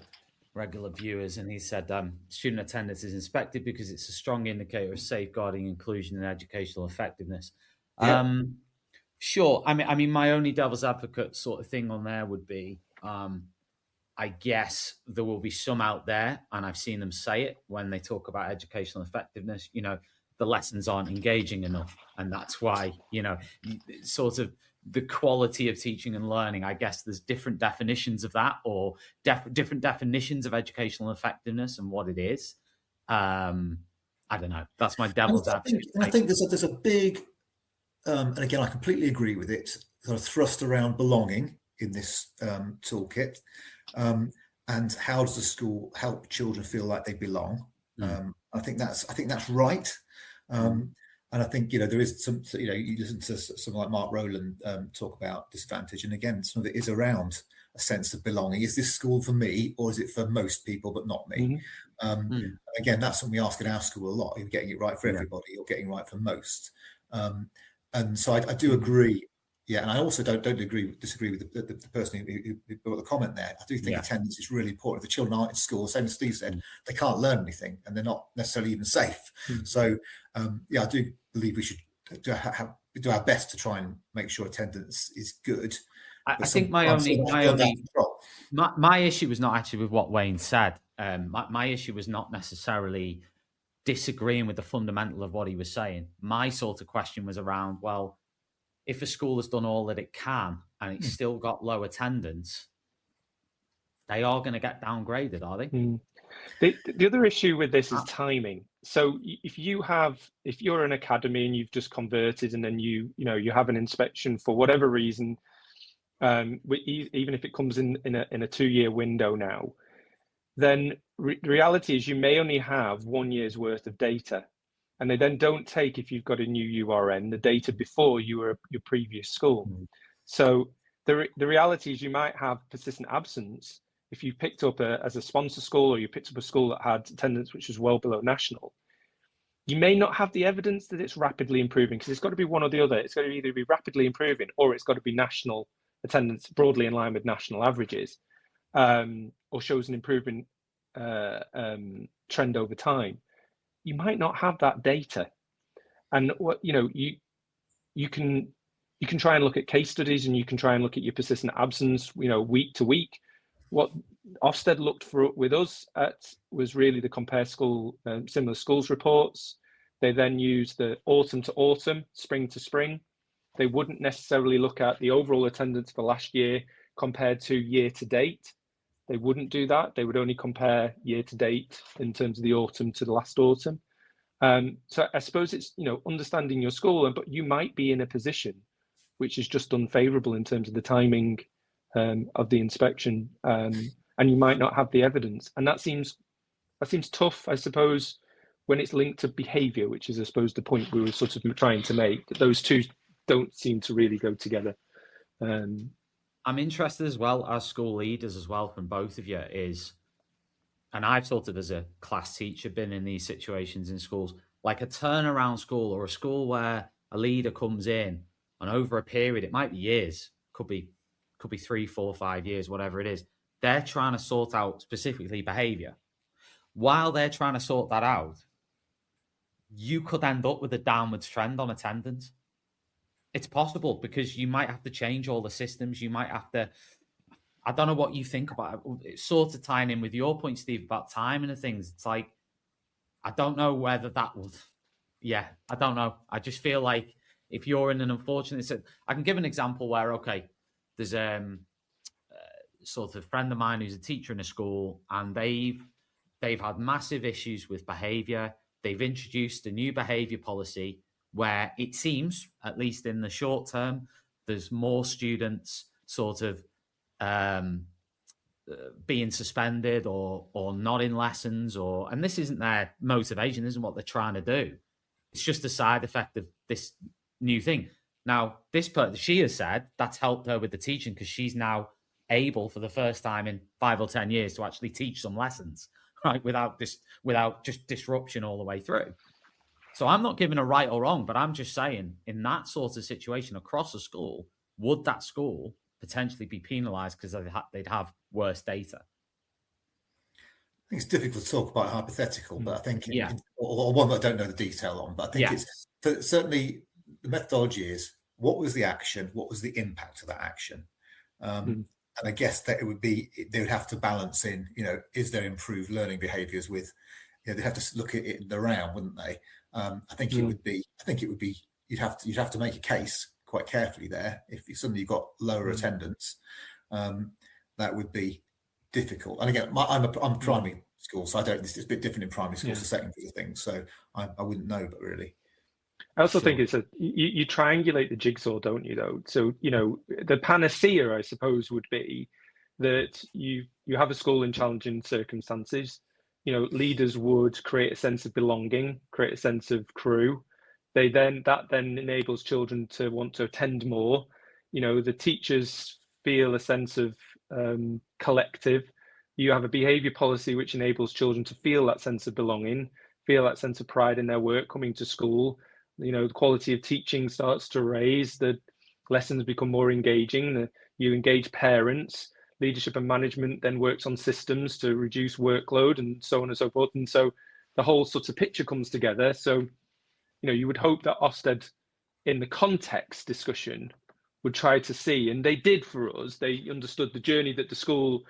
viewers, and he said student attendance is inspected because it's a strong indicator of safeguarding, inclusion, and educational effectiveness. Yeah. Sure. I mean, my only devil's advocate sort of thing on there would be, I guess there will be some out there, and I've seen them say it when they talk about educational effectiveness, the lessons aren't engaging enough. And that's why, sort of the quality of teaching and learning. I guess there's different definitions of that, or different definitions of educational effectiveness and what it is. I don't know. That's my devil's advocate. I think there's a big, and again, I completely agree with it, sort of thrust around belonging in this toolkit. And how does the school help children feel like they belong? I think that's right. And I think, there is some, you listen to someone like Mark Rowland talk about disadvantage. And again, some of it is around a sense of belonging. Is this school for me, or is it for most people, but not me? Again, that's something we ask in our school a lot. Are you getting it right for everybody, or getting it right for most? And so I do agree. Yeah, and I also don't disagree with the person who brought the comment there. I do think attendance is really important. If the children aren't in school, same as Steve said, they can't learn anything, and they're not necessarily even safe. So, I do believe we should do our best to try and make sure attendance is good. I think my issue was not actually with what Wayne said. My issue was not necessarily disagreeing with the fundamental of what he was saying. My sort of question was around, well, if a school has done all that it can and it's still got low attendance, they are going to get downgraded, are they? The other issue with this is timing. So if you're an academy and you've just converted, and then you have an inspection for whatever reason, even if it comes in a 2-year window now, then the reality is you may only have 1 year's worth of data. And they then don't take, if you've got a new URN, the data before you were your previous school. So the reality is you might have persistent absence if you picked up as a sponsor school, or you picked up a school that had attendance which was well below national. You may not have the evidence that it's rapidly improving, because it's got to be one or the other. It's got to either be rapidly improving, or it's got to be national attendance broadly in line with national averages, or shows an improving trend over time. You might not have that data, and what you can try and look at case studies, and you can try and look at your persistent absence, week to week. What Ofsted looked for with us at was really the compare school similar schools reports. They then used the autumn to autumn, spring to spring. They wouldn't necessarily look at the overall attendance for last year compared to year to date. They wouldn't do that. They would only compare year to date in terms of the autumn to the last autumn. So I suppose it's, understanding your school, but you might be in a position which is just unfavourable in terms of the timing of the inspection, and you might not have the evidence. And that seems tough, I suppose, when it's linked to behaviour, which is, I suppose, the point we were sort of trying to make, that those two don't seem to really go together. I'm interested as well, as school leaders as well, from both of you, and I've sort of, as a class teacher, been in these situations in schools, like a turnaround school, or a school where a leader comes in and over a period, it might be years, could be 3, 4, 5 years, whatever it is, they're trying to sort out specifically behaviour. While they're trying to sort that out, you could end up with a downwards trend on attendance. It's possible, because you might have to change all the systems. You might have to, I don't know what you think about it. It's sort of tying in with your point, Steve, about timing and things. It's like, I don't know whether that would, I don't know. I just feel like if you're in an unfortunate, I can give an example where, okay, there's sort of friend of mine who's a teacher in a school, and they've had massive issues with behaviour. They've introduced a new behaviour policy where it seems, at least in the short term, there's more students sort of being suspended or not in lessons, and this isn't their motivation, this isn't what they're trying to do. It's just a side effect of this new thing. Now, she has said that's helped her with the teaching, because she's now able, for the first time in 5 or 10 years, to actually teach some lessons, right, without just disruption all the way through. So I'm not giving a right or wrong, but I'm just saying, in that sort of situation across a school, would that school potentially be penalised because they'd have worse data? I think it's difficult to talk about hypothetical, but I think, or one that I don't know the detail on, but I think it's certainly the methodology is, what was the action? What was the impact of that action? And I guess that they would have to balance in, is there improved learning behaviours with, they'd have to look at it around, wouldn't they? I think it would be, you'd have to make a case quite carefully there. If suddenly you've got lower attendance, that would be difficult. And again, I'm primary school, so I don't. It's a bit different in primary schools to secondary things, so I wouldn't know, but really. I also think it's you triangulate the jigsaw, don't you, though? So, the panacea, I suppose, would be that you have a school in challenging circumstances. Leaders would create a sense of belonging, create a sense of crew. That then enables children to want to attend more. The teachers feel a sense of collective. You have a behaviour policy which enables children to feel that sense of belonging, feel that sense of pride in their work coming to school. The quality of teaching starts to raise, the lessons become more engaging, you engage parents, leadership and management then works on systems to reduce workload and so on and so forth. And so the whole sort of picture comes together. So, you would hope that Ofsted in the context discussion would try to see, and they did for us, they understood the journey that the school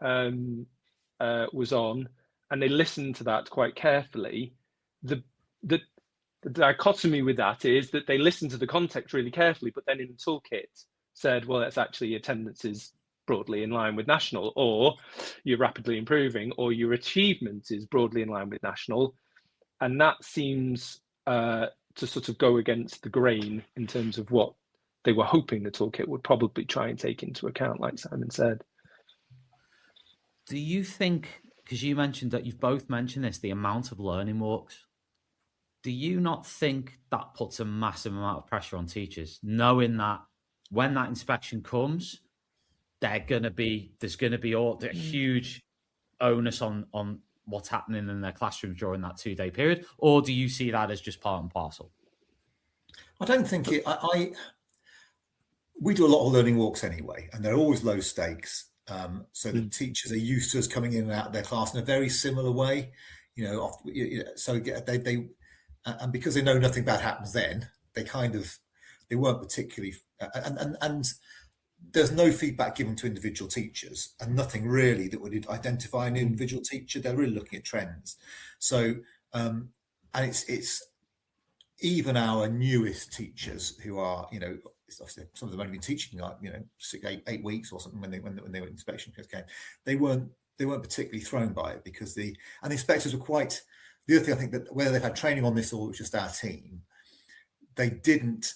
was on, and they listened to that quite carefully. The dichotomy with that is that they listened to the context really carefully, but then in the toolkit said, well, that's actually attendance is broadly in line with national, or you're rapidly improving, or your achievement is broadly in line with national. And that seems to sort of go against the grain in terms of what they were hoping the toolkit would probably try and take into account, like Simon said. Do you think, because you mentioned that you've both mentioned this, the amount of learning walks, do you not think that puts a massive amount of pressure on teachers, knowing that when that inspection comes, there's going to be a huge onus on what's happening in their classrooms during that 2-day period? Or do you see that as just part and parcel? I don't think it. We do a lot of learning walks anyway, and they're always low stakes. So the teachers are used to us coming in and out of their class in a very similar way. So they and because they know nothing bad happens then, they weren't particularly and there's no feedback given to individual teachers, and nothing really that would identify an individual teacher. They're really looking at trends. So and it's even our newest teachers who are, obviously some of them only been teaching like 8 weeks or something when they were inspection came. They weren't particularly thrown by it because the inspectors were quite. The other thing I think that whether they've had training on this or it was just our team, they didn't.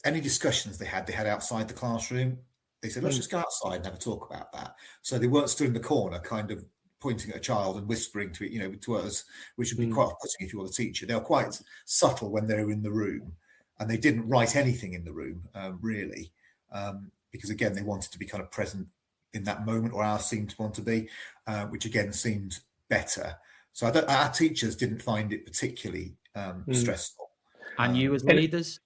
Any discussions they had outside the classroom. They said, let's just go outside and have a talk about that. So they weren't stood in the corner, kind of pointing at a child and whispering to it, to us, which would be quite off-putting if you were the teacher. They were quite subtle when they were in the room, and they didn't write anything in the room, really, because again, they wanted to be kind of present in that moment, or ours seemed to want to be, which again seemed better. So our teachers didn't find it particularly stressful. And you as leaders?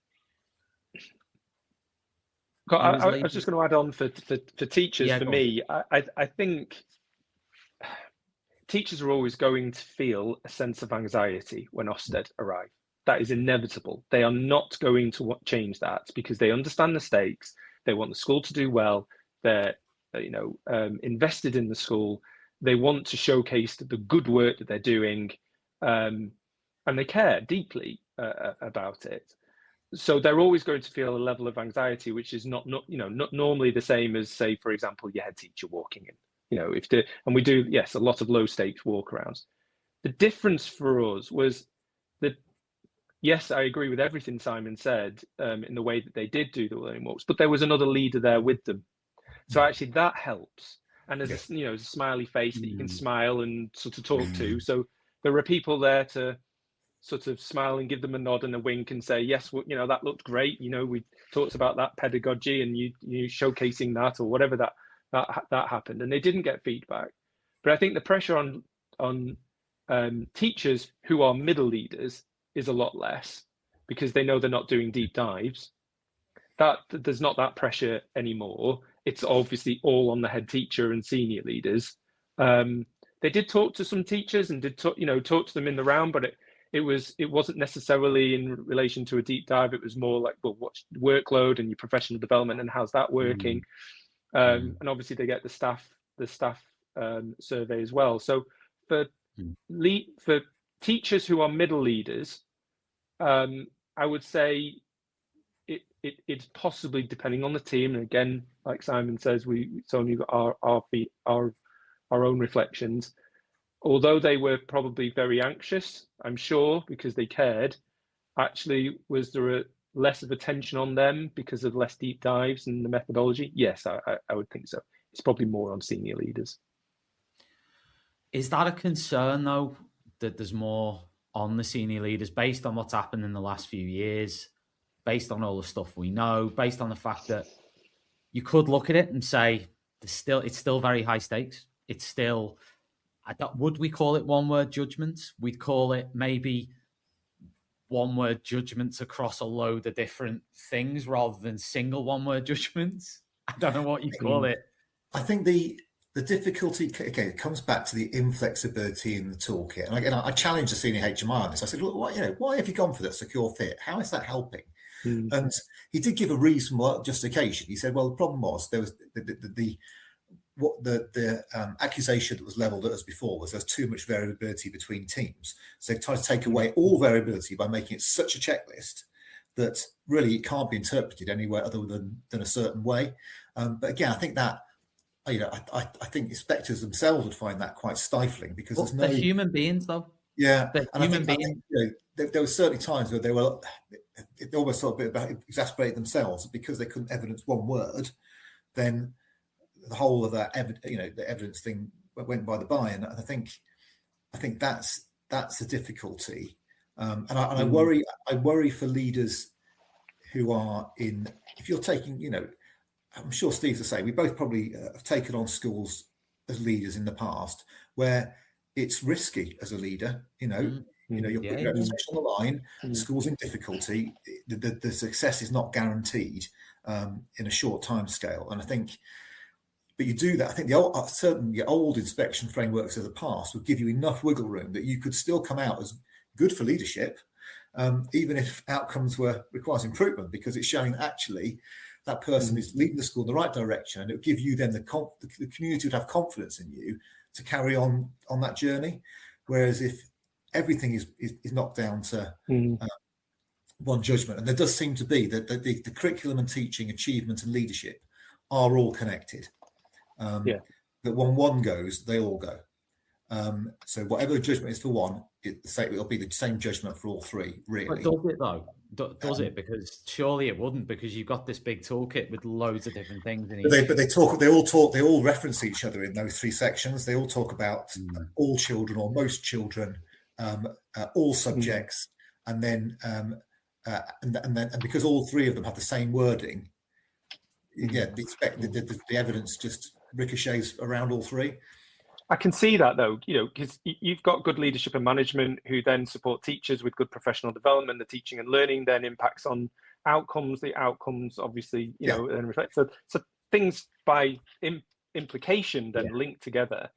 I was just going to add on for teachers. For me, I think teachers are always going to feel a sense of anxiety when Ofsted arrive. That is inevitable. They are not going to change that because they understand the stakes. They want the school to do well. They're invested in the school. They want to showcase the good work that they're doing, and they care deeply about it. So they're always going to feel a level of anxiety, which is not normally the same as, say, for example, your head teacher walking in. And we do, yes, a lot of low stakes walkarounds. The difference for us was that, yes, I agree with everything Simon said in the way that they did do the learning walks, but there was another leader there with them. So actually that helps. And there's a smiley face that you can smile and sort of talk to. So there are people there to sort of smile and give them a nod and a wink and say, yes, well, that looked great. We talked about that pedagogy and you showcasing that or whatever that happened. And they didn't get feedback. But I think the pressure on teachers who are middle leaders is a lot less because they know they're not doing deep dives. That there's not that pressure anymore. It's obviously all on the head teacher and senior leaders. They did talk to some teachers and did talk to them in the round, but it wasn't necessarily in relation to a deep dive. It was more like, well, what's workload and your professional development and how's that working? And obviously they get the staff survey as well. So for teachers who are middle leaders, I would say it's possibly depending on the team. And again, like Simon says, it's only got our own reflections. Although they were probably very anxious, I'm sure, because they cared, actually, was there less of attention on them because of less deep dives and the methodology? Yes, I would think so. It's probably more on senior leaders. Is that a concern, though, that there's more on the senior leaders based on what's happened in the last few years, based on all the stuff we know, based on the fact that you could look at it and say it's still very high stakes. It's still, would we call it one-word judgments? We'd call it maybe one-word judgments across a load of different things rather than single one-word judgments. I don't know what you call it. I think the difficulty, again, it comes back to the inflexibility in the toolkit. And again, I challenged the senior HMI on this. I said, look, why have you gone for that secure fit? How is that helping? And he did give a reasonable justification. He said, well, the problem was there was the accusation that was levelled at us before was there's too much variability between teams. So they tried to take away all variability by making it such a checklist that really it can't be interpreted anywhere other than a certain way. But again, I think that, I think inspectors themselves would find that quite stifling because there's no... They're human beings, though. Yeah. They're human beings. There were certainly times where it almost sort of bit about exasperated themselves because they couldn't evidence one word, then the whole of that, the evidence thing went by the by, and I think that's the difficulty, and I worry for leaders who are in. If you're taking, I'm sure Steve's the same. We both probably have taken on schools as leaders in the past where it's risky as a leader. You're putting your reputation on the line. The school's in difficulty. The success is not guaranteed in a short time scale, and I think. But you do that. I think certainly the old inspection frameworks of the past would give you enough wiggle room that you could still come out as good for leadership, even if outcomes requires improvement, because it's showing that actually that person is leading the school in the right direction, and it would give you then the community would have confidence in you to carry on that journey. Whereas if everything is knocked down to one judgment, and there does seem to be that the curriculum and teaching, achievement and leadership are all connected. That when one goes, they all go. So whatever the judgment is for one, it'll be the same judgment for all three, really. But does it though? Does it? Because surely it wouldn't, because you've got this big toolkit with loads of different things in it. They all reference each other in those three sections. They all talk about all children or most children, all subjects, and then because all three of them have the same wording, the evidence just ricochets around all three. I can see that though, because you've got good leadership and management who then support teachers with good professional development. The teaching and learning then impacts on outcomes. The outcomes obviously, then reflect. So things by implication then link together.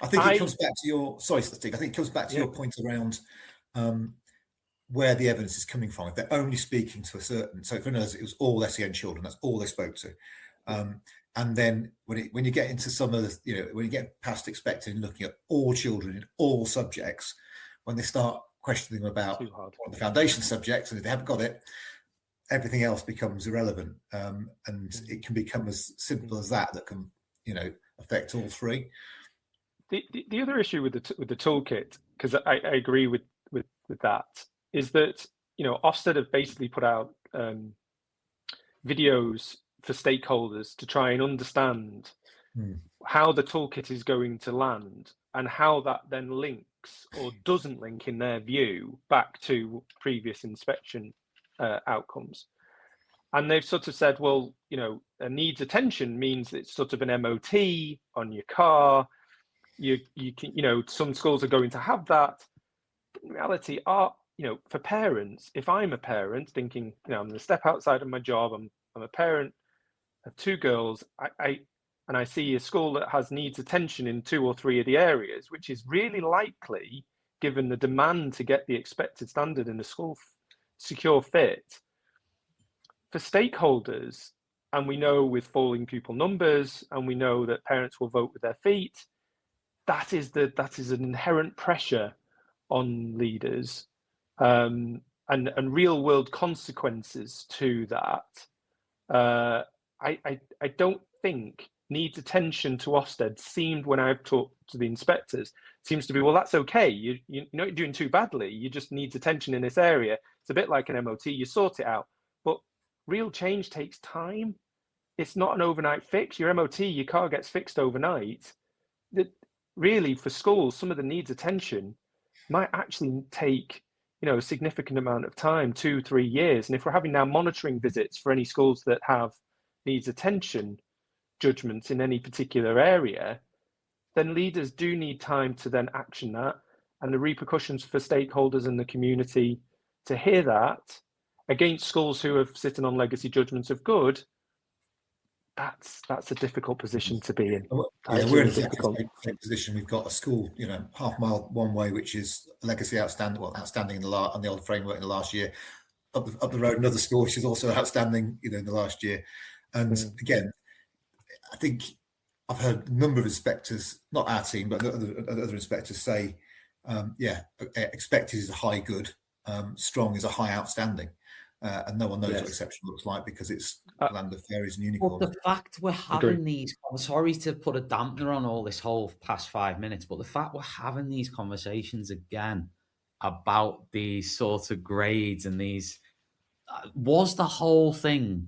I think it comes back to your. Sorry, Steve. I think it comes back to your point around where the evidence is coming from. If they're only speaking to a certain, so for us, it was all SEN children. That's all they spoke to. And then when you get into some of the, when you get past expecting, looking at all children in all subjects, when they start questioning them about the foundation subjects, and if they haven't got it, everything else becomes irrelevant. And it can become as simple as that can, affect all three. The other issue with the toolkit, because I agree with that, is that Ofsted have basically put out videos for stakeholders to try and understand how the toolkit is going to land and how that then links or doesn't link in their view back to previous inspection outcomes. And they've sort of said, well, needs attention means it's sort of an MOT on your car. You can, some schools are going to have that. In reality, for parents, if I'm a parent thinking, I'm going to step outside of my job, I'm a parent of two girls, and I see a school that has needs attention in 2 or 3 of the areas, which is really likely, given the demand to get the expected standard in the school secure fit. For stakeholders, and we know with falling pupil numbers, and we know that parents will vote with their feet, that is an inherent pressure on leaders. And and real world consequences to that, I don't think needs attention to Ofsted seemed, when I've talked to the inspectors, seems to be, well, that's okay. You're not doing too badly. You just need attention in this area. It's a bit like an MOT. You sort it out. But real change takes time. It's not an overnight fix. Your MOT, your car gets fixed overnight. That really, for schools, some of the needs attention might actually take, a significant amount of time, 2-3 years. And if we're having now monitoring visits for any schools that have needs attention judgments in any particular area, then leaders do need time to then action that, and the repercussions for stakeholders in the community to hear that against schools who have sitting on legacy judgments of good. That's a difficult position to be in. Yeah, we're in a difficult position. We've got a school, half mile one way, which is legacy outstanding in on the old framework in the last year. Up the road, another school which is also outstanding, in the last year. And again, I think I've heard a number of inspectors, not our team, but other inspectors say, expected is a high good, strong is a high outstanding. And no one knows what exception looks like because it's land of fairies and unicorns. But the fact we're having these, I'm sorry to put a dampener on all this whole past 5 minutes, but the fact we're having these conversations again about these sort of grades and these, was the whole thing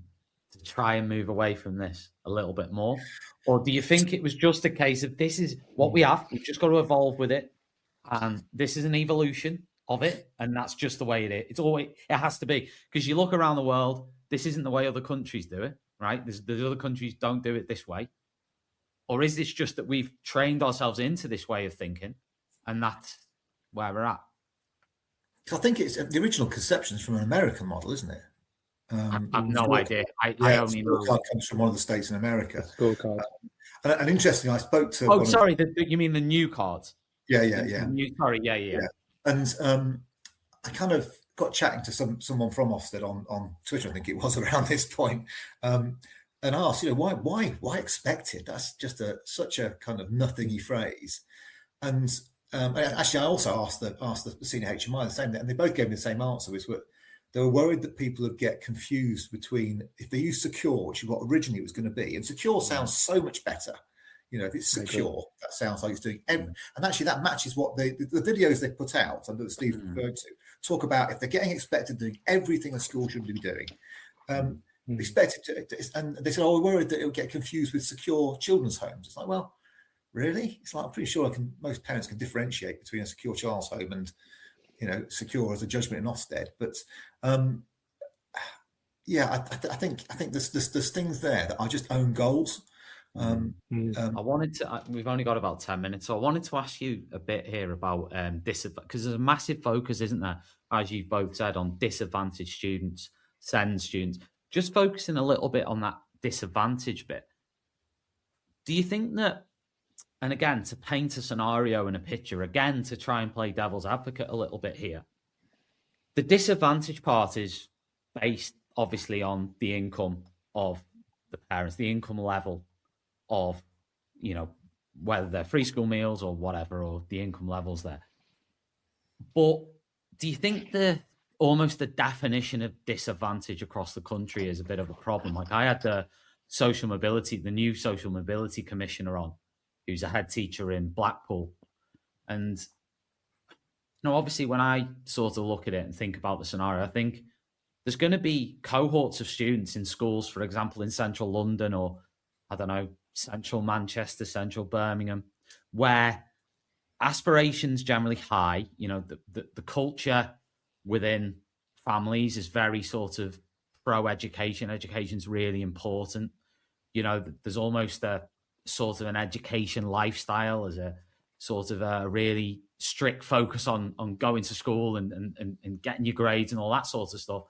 to try and move away from this a little bit more? Or do you think it was just a case of this is what we have, we've just got to evolve with it, and this is an evolution of it, and that's just the way it is? It has to be, because you look around the world, this isn't the way other countries do it, right? There's other countries don't do it this way. Or is this just that we've trained ourselves into this way of thinking, and that's where we're at? I think it's the original conception's from an American model, isn't it? I have no idea. I only know. Scorecard comes from one of the states in America. Scorecard. And interestingly, I spoke to. Sorry, you mean the new cards? Yeah. Yeah. And I kind of got chatting to someone from Ofsted on Twitter, I think it was, around this point, and asked, why expected? That's just such a kind of nothingy phrase. And actually, I also asked the senior HMI the same, and they both gave me the same answer, which were they were worried that people would get confused between, if they use secure, which is what originally it was going to be, and secure sounds so much better. If it's secure, that sounds like it's doing, and actually that matches what the videos they put out, and that Steve referred to, talk about if they're getting expected doing everything a school should be doing, expected to, and they said, we're worried that it'll get confused with secure children's homes. It's like, well, really? It's like, I'm pretty sure most parents can differentiate between a secure child's home and, secure as a judgment in Ofsted. But I think there's things there that are just own goals. I wanted to. We've only got about 10 minutes, so I wanted to ask you a bit here about because there's a massive focus, isn't there, as you've both said, on disadvantaged students, SEND students. Just focusing a little bit on that disadvantaged bit. Do you think that, and again, to paint a scenario and a picture, again, to try and play devil's advocate a little bit here, the disadvantaged part is based obviously on the income of the parents, the income level of, whether they're free school meals or whatever, or the income levels there. But do you think almost the definition of disadvantage across the country is a bit of a problem? Like, I had the new social mobility commissioner on, who's a head teacher in Blackpool. And, obviously when I sort of look at it and think about the scenario, I think there's going to be cohorts of students in schools, for example, in central London, or I don't know, central Manchester, central Birmingham, where aspirations generally high. The culture within families is very sort of pro-education. Education's really important. There's almost a sort of an education lifestyle, as a sort of a really strict focus on going to school and getting your grades and all that sort of stuff.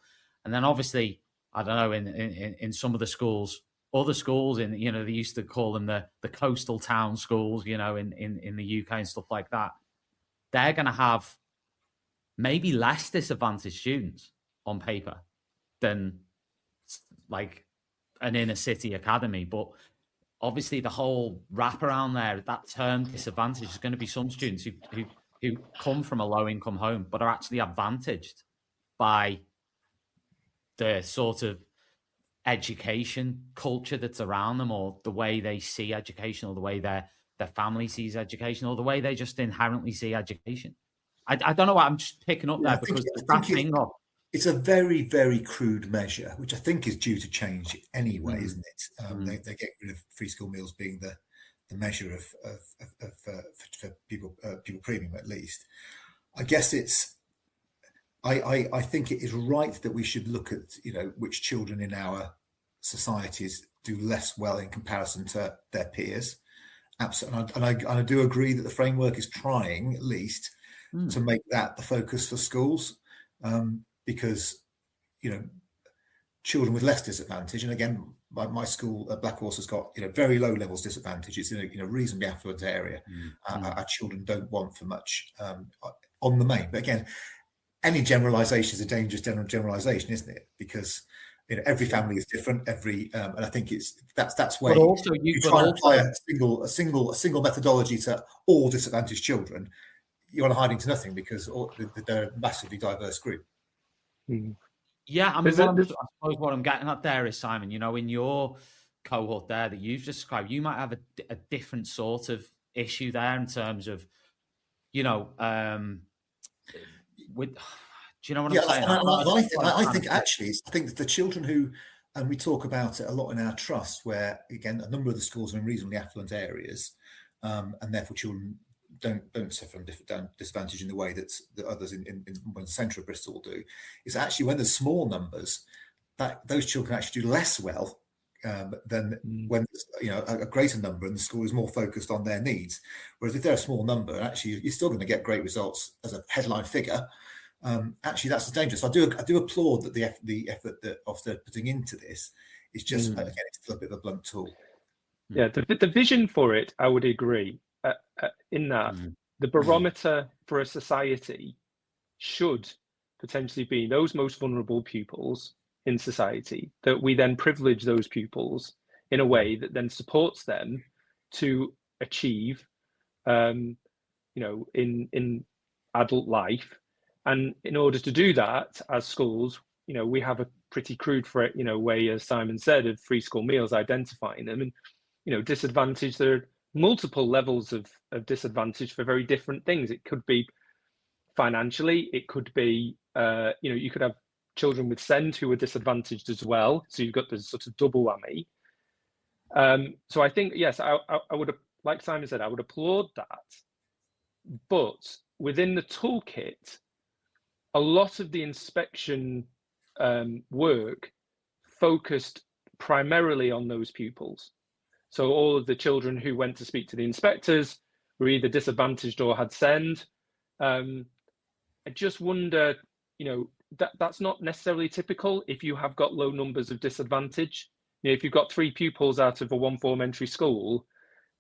And then obviously, I don't know, in some of the schools, other schools they used to call them the coastal town schools, in the UK and stuff like that. They're going to have maybe less disadvantaged students on paper than like an inner city academy. But obviously the whole wraparound there, that term disadvantage, is going to be some students who come from a low income home but are actually advantaged by the sort of education culture that's around them, or the way they see education, or the way their family sees education, or the way they just inherently see education. I don't know what I'm just picking up there, because it's a very, very crude measure, which I think is due to change anyway, isn't it? They get rid of free school meals being the measure for people premium, at least. I guess I think it is right that we should look at, which children in our societies do less well in comparison to their peers. Absolutely, and I do agree that the framework is trying, at least, to make that the focus for schools, because children with less disadvantage, and again, my school at Black Horse has got very low levels disadvantage. It's in a reasonably affluent area. Our children don't want for much on the main, but again, any generalisation is a dangerous generalisation, isn't it? Because every family is different. And I think that's where you try and apply a single methodology to all disadvantaged children. You're on hiding to nothing, because they're a massively diverse group. Yeah, I suppose what I'm getting at there is, Simon, in your cohort there that you've described, you might have a different sort of issue there in terms of, with, do you know what I'm saying? I think that the children who, and we talk about it a lot in our trust, where again a number of the schools are in reasonably affluent areas, and therefore children don't suffer from disadvantage in the way that others in the centre of Bristol do. Is actually when there's small numbers, that those children actually do less well than when a greater number, and the school is more focused on their needs. Whereas if they're a small number, actually you're still going to get great results as a headline figure. Actually, that's dangerous. I do applaud that the effort that Ofsted are putting into this is just again, it's a bit of a blunt tool. Yeah, the vision for it, I would agree. In that the barometer for a society should potentially be those most vulnerable pupils in society, that we then privilege those pupils in a way that then supports them to achieve, in adult life. And in order to do that, as schools, we have a pretty crude way, as Simon said, of free school meals, identifying them. And disadvantage, there are multiple levels of disadvantage for very different things. It could be financially, it could be you could have children with SEND who are disadvantaged as well, so you've got this sort of double whammy. So I think, yes, I would, like Simon said, I would applaud that, but within the toolkit, a lot of the inspection work focused primarily on those pupils. So all of the children who went to speak to the inspectors were either disadvantaged or had SEND. I just wonder, that's not necessarily typical if you have got low numbers of disadvantage. If you've got 3 pupils out of a 1-form entry school,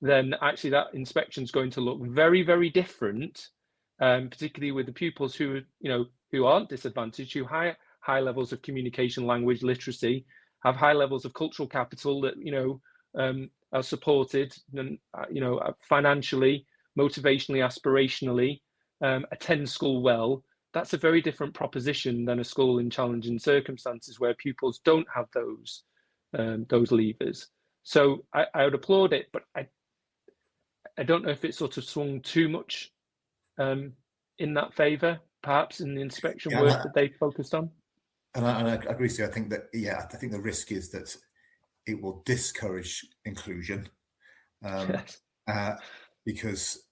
then actually that inspection is going to look very, very different, particularly with the pupils who aren't disadvantaged, who have high levels of communication, language, literacy, have high levels of cultural capital that, are supported, financially, motivationally, aspirationally, attend school well. That's a very different proposition than a school in challenging circumstances where pupils don't have those levers. So I would applaud it, but I don't know if it sort of swung too much in that favour, perhaps in the inspection work that they focused on. And I agree with you. I think that, I think the risk is that it will discourage inclusion, because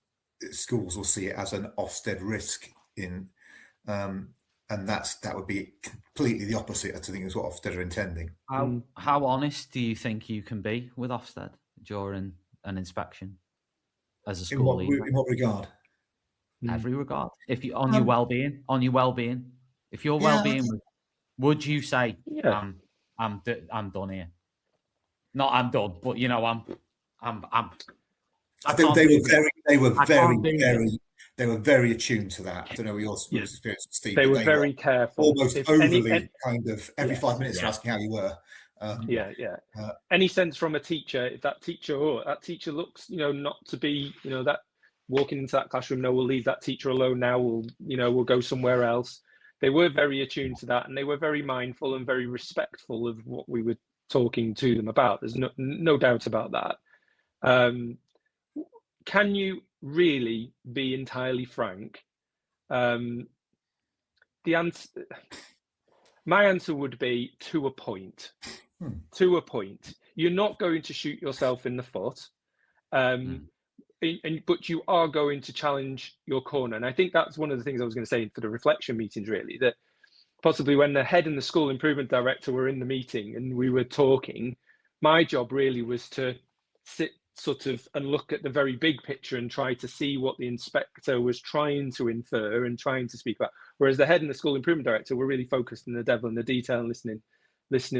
schools will see it as an Ofsted risk and that would be completely the opposite. I think is what Ofsted are intending. How honest do you think you can be with Ofsted during an inspection as a school leader? In what regard? Every regard. If you your well-being, if your well-being, would you say, I'm done here? Not I'm done, but I think they were very attuned to that. I don't know your experience with Steve. They were very careful, almost overly kind of every 5 minutes asking how you were. Any sense from a teacher, if that teacher looks, not to be, that walking into that classroom, no, we'll leave that teacher alone now. We'll go somewhere else. they were very attuned to that, and they were very mindful and very respectful of what we were talking to them about. There's no doubt about that. Can you really be entirely frank? The answer, my answer would be to a point. To a point. You're not going to shoot yourself in the foot, but you are going to challenge your corner. And I think that's one of the things I was going to say for the reflection meetings, really, that possibly when the head and the school improvement director were in the meeting and we were talking, my job really was to sit sort of and look at the very big picture and try to see what the inspector was trying to infer and trying to speak about. Whereas the head and the school improvement director were really focused on the devil in the detail and listening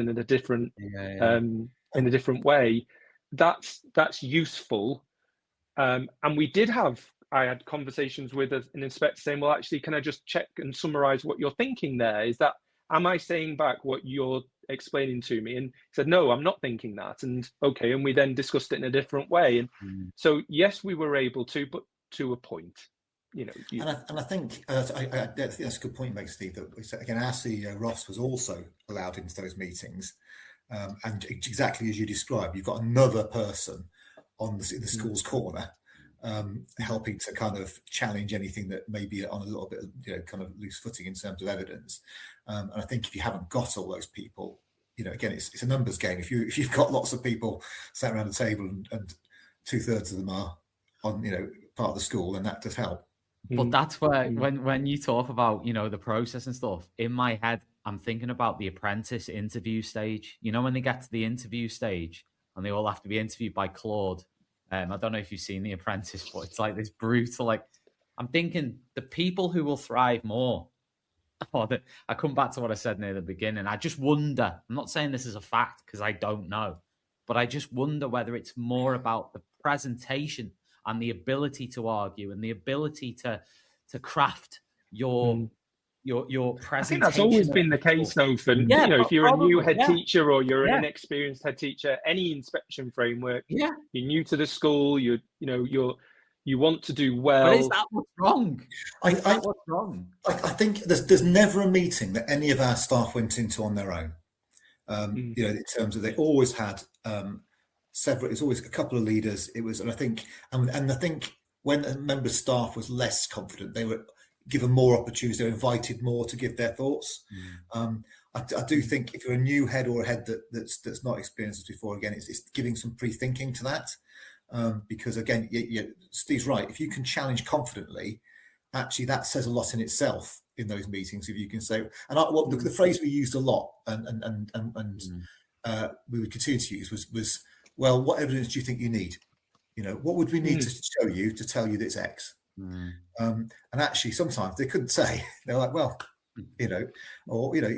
in a different in a different way. That's useful. And I had conversations with an inspector saying, well, actually, can I just check and summarize what you're thinking there? Am I saying back what you're explaining to me? And he said, no, I'm not thinking that. And okay, and we then discussed it in a different way. And so, yes, we were able to, but to a point. And I think that's a good point you make, Steve, that again, our CEO Ross was also allowed into those meetings, and exactly as you described, you've got another person on the school's corner, helping to kind of challenge anything that may be on a little bit, kind of loose footing in terms of evidence. And I think if you haven't got all those people, again, it's a numbers game. If you've got lots of people sat around a table and 2/3 of them are on, part of the school, then that does help. But that's where, when you talk about, the process and stuff, in my head, I'm thinking about the apprentice interview stage. When they get to the interview stage and they all have to be interviewed by Claude. I don't know if you've seen The Apprentice, but it's like this brutal, I'm thinking the people who will thrive more. I come back to what I said near the beginning. I just wonder, I'm not saying this is a fact because I don't know, but I just wonder whether it's more about the presentation and the ability to argue and the ability to craft your presentation. I think that's always been the case, though. For if you're probably a new head teacher or you're an inexperienced head teacher, any inspection framework, you're new to the school, you want to do well. But is that what's wrong? What's wrong? I think there's never a meeting that any of our staff went into on their own. In terms of they always had several. It's always a couple of leaders. It was, and I think when a member of staff was less confident, they were given more opportunities. They're invited more to give their thoughts. I do think if you're a new head or a head that's not experienced this before, again, it's giving some pre-thinking to that. Because again, Steve's right. If you can challenge confidently, actually that says a lot in itself in those meetings. If you can say, the phrase we used a lot and we would continue to use was, well, what evidence do you think you need? What would we need to show you to tell you that it's X? And actually, sometimes they couldn't say. They're like, well, you're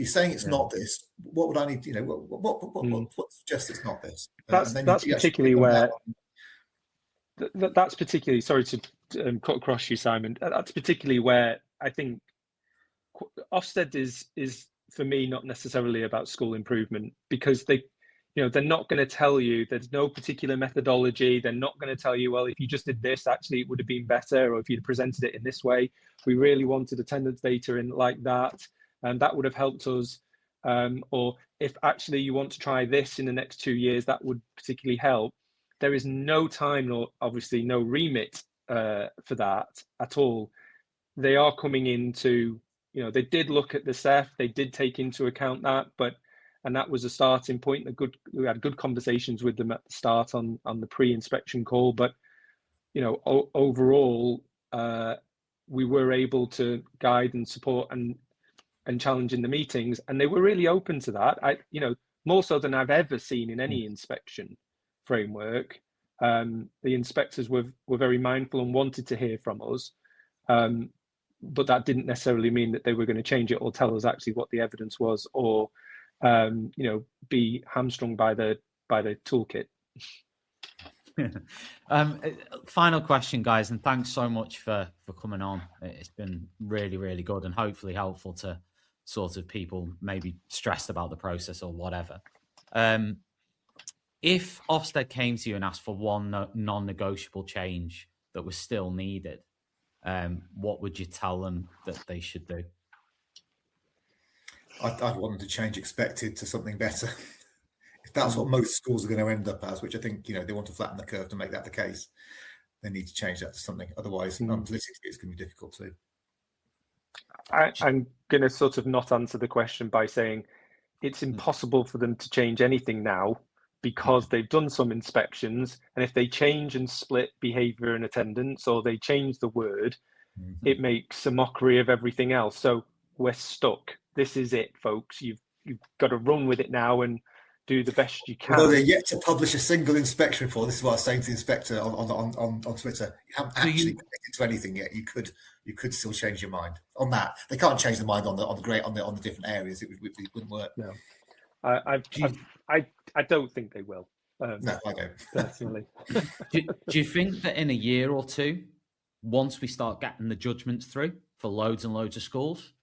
saying it's not this. What would I need? What suggests it's not this? That's particularly where. That's particularly, sorry to cut across you, Simon. That's particularly where I think Ofsted is for me not necessarily about school improvement, because they're not going to tell you, there's no particular methodology. They're not going to tell you, well, if you just did this, actually it would have been better, or if you'd presented it in this way, we really wanted attendance data in like that, and that would have helped us. Or if actually you want to try this in the next 2 years, that would particularly help. There is no time, nor obviously no remit for that at all. They are coming into, they did look at the CEF, they did take into account that, and that was a starting point. We had good conversations with them at the start on the pre-inspection call, but overall, we were able to guide and support and challenge in the meetings, and they were really open to that. More so than I've ever seen in any inspection framework. The inspectors were very mindful and wanted to hear from us, but that didn't necessarily mean that they were going to change it or tell us actually what the evidence was, or be hamstrung by the toolkit. Final question, guys, and thanks so much for coming on. It's been really, really good and hopefully helpful to sort of people maybe stressed about the process or whatever. If Ofsted came to you and asked for one non-negotiable change that was still needed, what would you tell them that they should do? I'd want them to change expected to something better. If that's what most schools are going to end up as, which I think, they want to flatten the curve to make that the case, they need to change that to something. Otherwise, politically, it's going to be difficult too. I'm going to sort of not answer the question by saying it's impossible for them to change anything now because they've done some inspections, and if they change and split behaviour and attendance, or they change the word, it makes a mockery of everything else. So we're stuck. This is it, folks. You've got to run with it now and do the best you can. Although they're yet to publish a single inspection report, this is what I was saying to the inspector on Twitter. You haven't actually committed to anything yet. You could still change your mind on that. They can't change their mind on the different areas. It wouldn't work. No, I don't think they will. No, I don't personally. Do you think that in a year or two, once we start getting the judgments through for loads and loads of schools,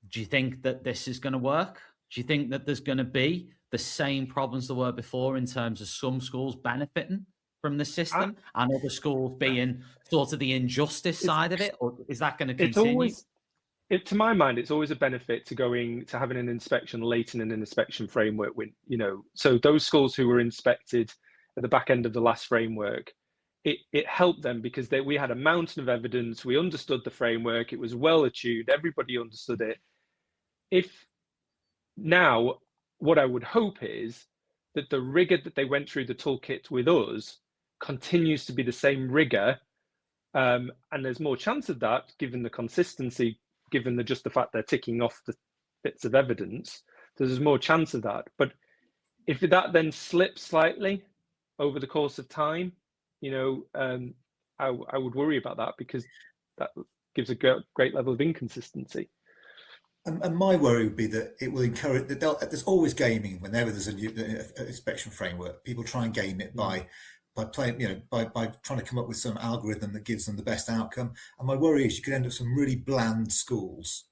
do you think that this is going to work? Do you think that there's going to be the same problems there were before in terms of some schools benefiting from the system and other schools being sort of the injustice side of it? Or is that going to continue? To my mind, it's always a benefit to having an inspection late in an inspection framework. So those schools who were inspected at the back end of the last framework, it helped them because we had a mountain of evidence. We understood the framework. It was well attuned. Everybody understood it. If now, what I would hope is that the rigor that they went through the toolkit with us continues to be the same rigor, and there's more chance of that given the consistency, given just the fact they're ticking off the bits of evidence. There's more chance of that. But if that then slips slightly over the course of time, I would worry about that because that gives a great level of inconsistency. And my worry would be that it will encourage that there's always gaming whenever there's a new inspection framework. People try and game it by playing, by trying to come up with some algorithm that gives them the best outcome. And my worry is you could end up some really bland schools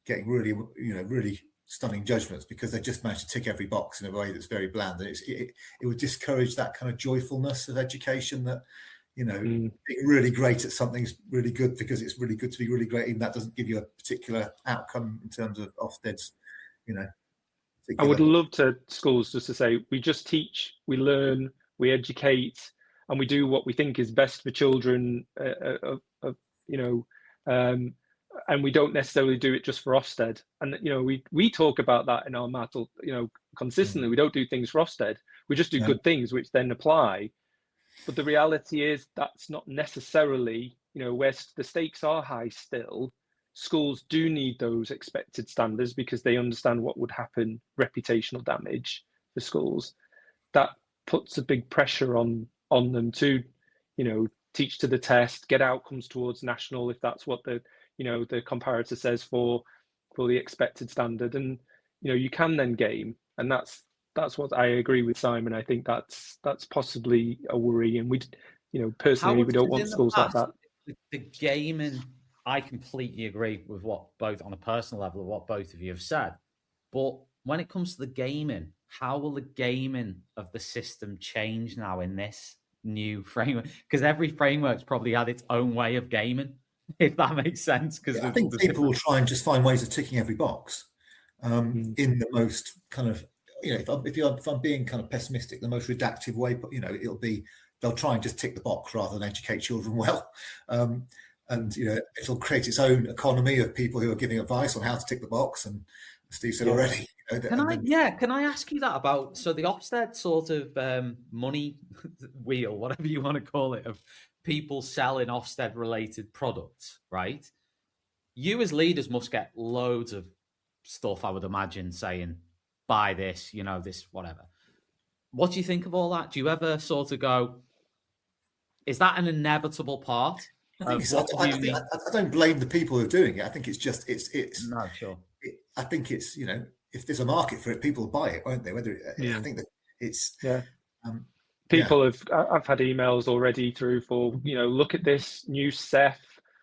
getting really, really stunning judgments because they just managed to tick every box in a way that's very bland. And it would discourage that kind of joyfulness of education that, being really great at something's really good because it's really good to be really great. Even that doesn't give you a particular outcome in terms of Ofsted's, I would love schools just to say, we just teach, we learn, we educate, and we do what we think is best for children, and we don't necessarily do it just for Ofsted. And, we talk about that in our matter, consistently. We don't do things for Ofsted. We just do good things, which then apply. But the reality is that's not necessarily, where the stakes are high still. Schools do need those expected standards because they understand what would happen, reputational damage for schools. That puts a big pressure on them to, teach to the test, get outcomes towards national, if that's what the comparator says for the expected standard. And, you can then game. And that's what I agree with Simon. I think that's possibly a worry. And we, personally, we don't want schools like that. The gaming, I completely agree with what both on a personal level of what both of you have said. But when it comes to the gaming, how will the gaming of the system change now in this new framework? Because every framework's probably had its own way of gaming, if that makes sense. Because I think people will try and just find ways of ticking every box in the most kind of, if I'm being kind of pessimistic, the most redactive way, but it'll be they'll try and just tick the box rather than educate children well, and it'll create its own economy of people who are giving advice on how to tick the box. And as Steve said already, can I ask you that about the Ofsted sort of money wheel, whatever you want to call it, of people selling Ofsted related products, right? You as leaders must get loads of stuff, I would imagine, saying, buy this, this, whatever. What do you think of all that? Do you ever sort of go, is that an inevitable part? I don't blame the people who are doing it. I think it's just, no, sure. I think it's, if there's a market for it, people will buy it, won't they? I think that it's, people I've had emails already through for, look at this new SEF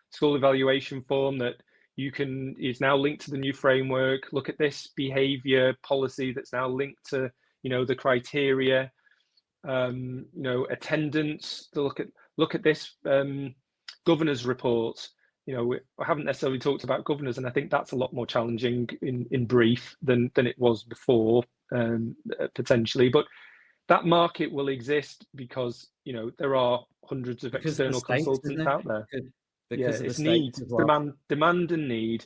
school evaluation form that is now linked to the new framework. Look at this behavior policy that's now linked to, the criteria, attendance. To look at this governor's report. we haven't necessarily talked about governors, and I think that's a lot more challenging in brief than it was before, potentially. But that market will exist because there are hundreds of external consultants out there. Because it's need, well. demand and need,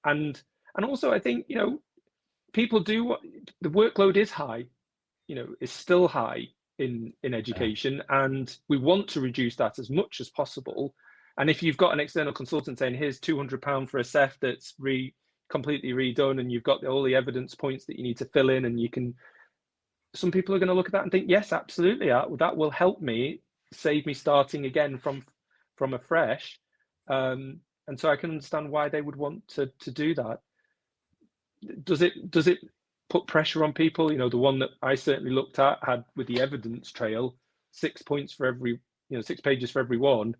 and also I think people do. The workload is high, is still high in education, and we want to reduce that as much as possible. And if you've got an external consultant saying, here's £200 for a CEF that's completely redone, and you've got all the evidence points that you need to fill in, and some people are going to look at that and think, yes, absolutely, that will help me, save me starting again from afresh. And so I can understand why they would want to do that. Does it put pressure on people? The one that I certainly looked at had, with the evidence trail, 6 points for every, 6 pages for every one.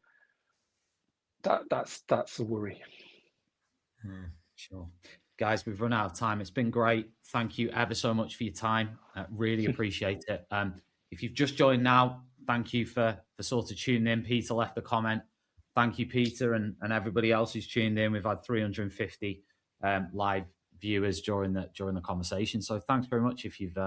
That's a worry. Sure. Guys, we've run out of time. It's been great. Thank you ever so much for your time. Really appreciate it. If you've just joined now, thank you for sort of tuning in. Peter left a comment. Thank you, Peter, and everybody else who's tuned in. We've had 350 live viewers during the conversation. So thanks very much if you've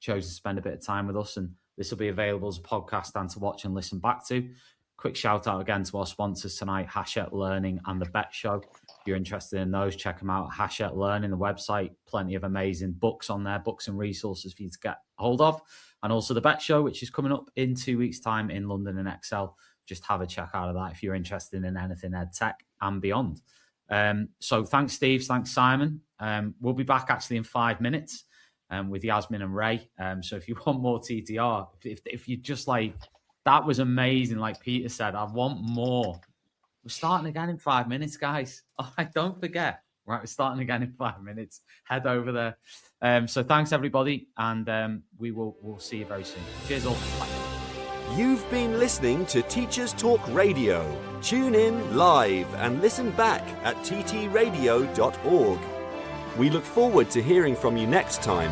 chosen to spend a bit of time with us. And this will be available as a podcast and to watch and listen back to. Quick shout out again to our sponsors tonight, Hachette Learning and The Bet Show. If you're interested in those, check them out. Hachette Learning, the website, plenty of amazing books on there, books and resources for you to get hold of. And also The Bet Show, which is coming up in 2 weeks' time in London and Excel. Just have a check out of that if you're interested in anything ed tech and beyond. So thanks, Steve. Thanks, Simon. We'll be back actually in 5 minutes with Yasmin and Ray. So if you want more TTR, if you just like, that was amazing. Like Peter said, I want more. We're starting again in 5 minutes, guys. Oh, don't forget. Right, we're starting again in 5 minutes. Head over there. So thanks, everybody. And we'll see you very soon. Cheers all. Bye. You've been listening to Teachers Talk Radio. Tune in live and listen back at ttradio.org. We look forward to hearing from you next time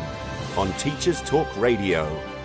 on Teachers Talk Radio.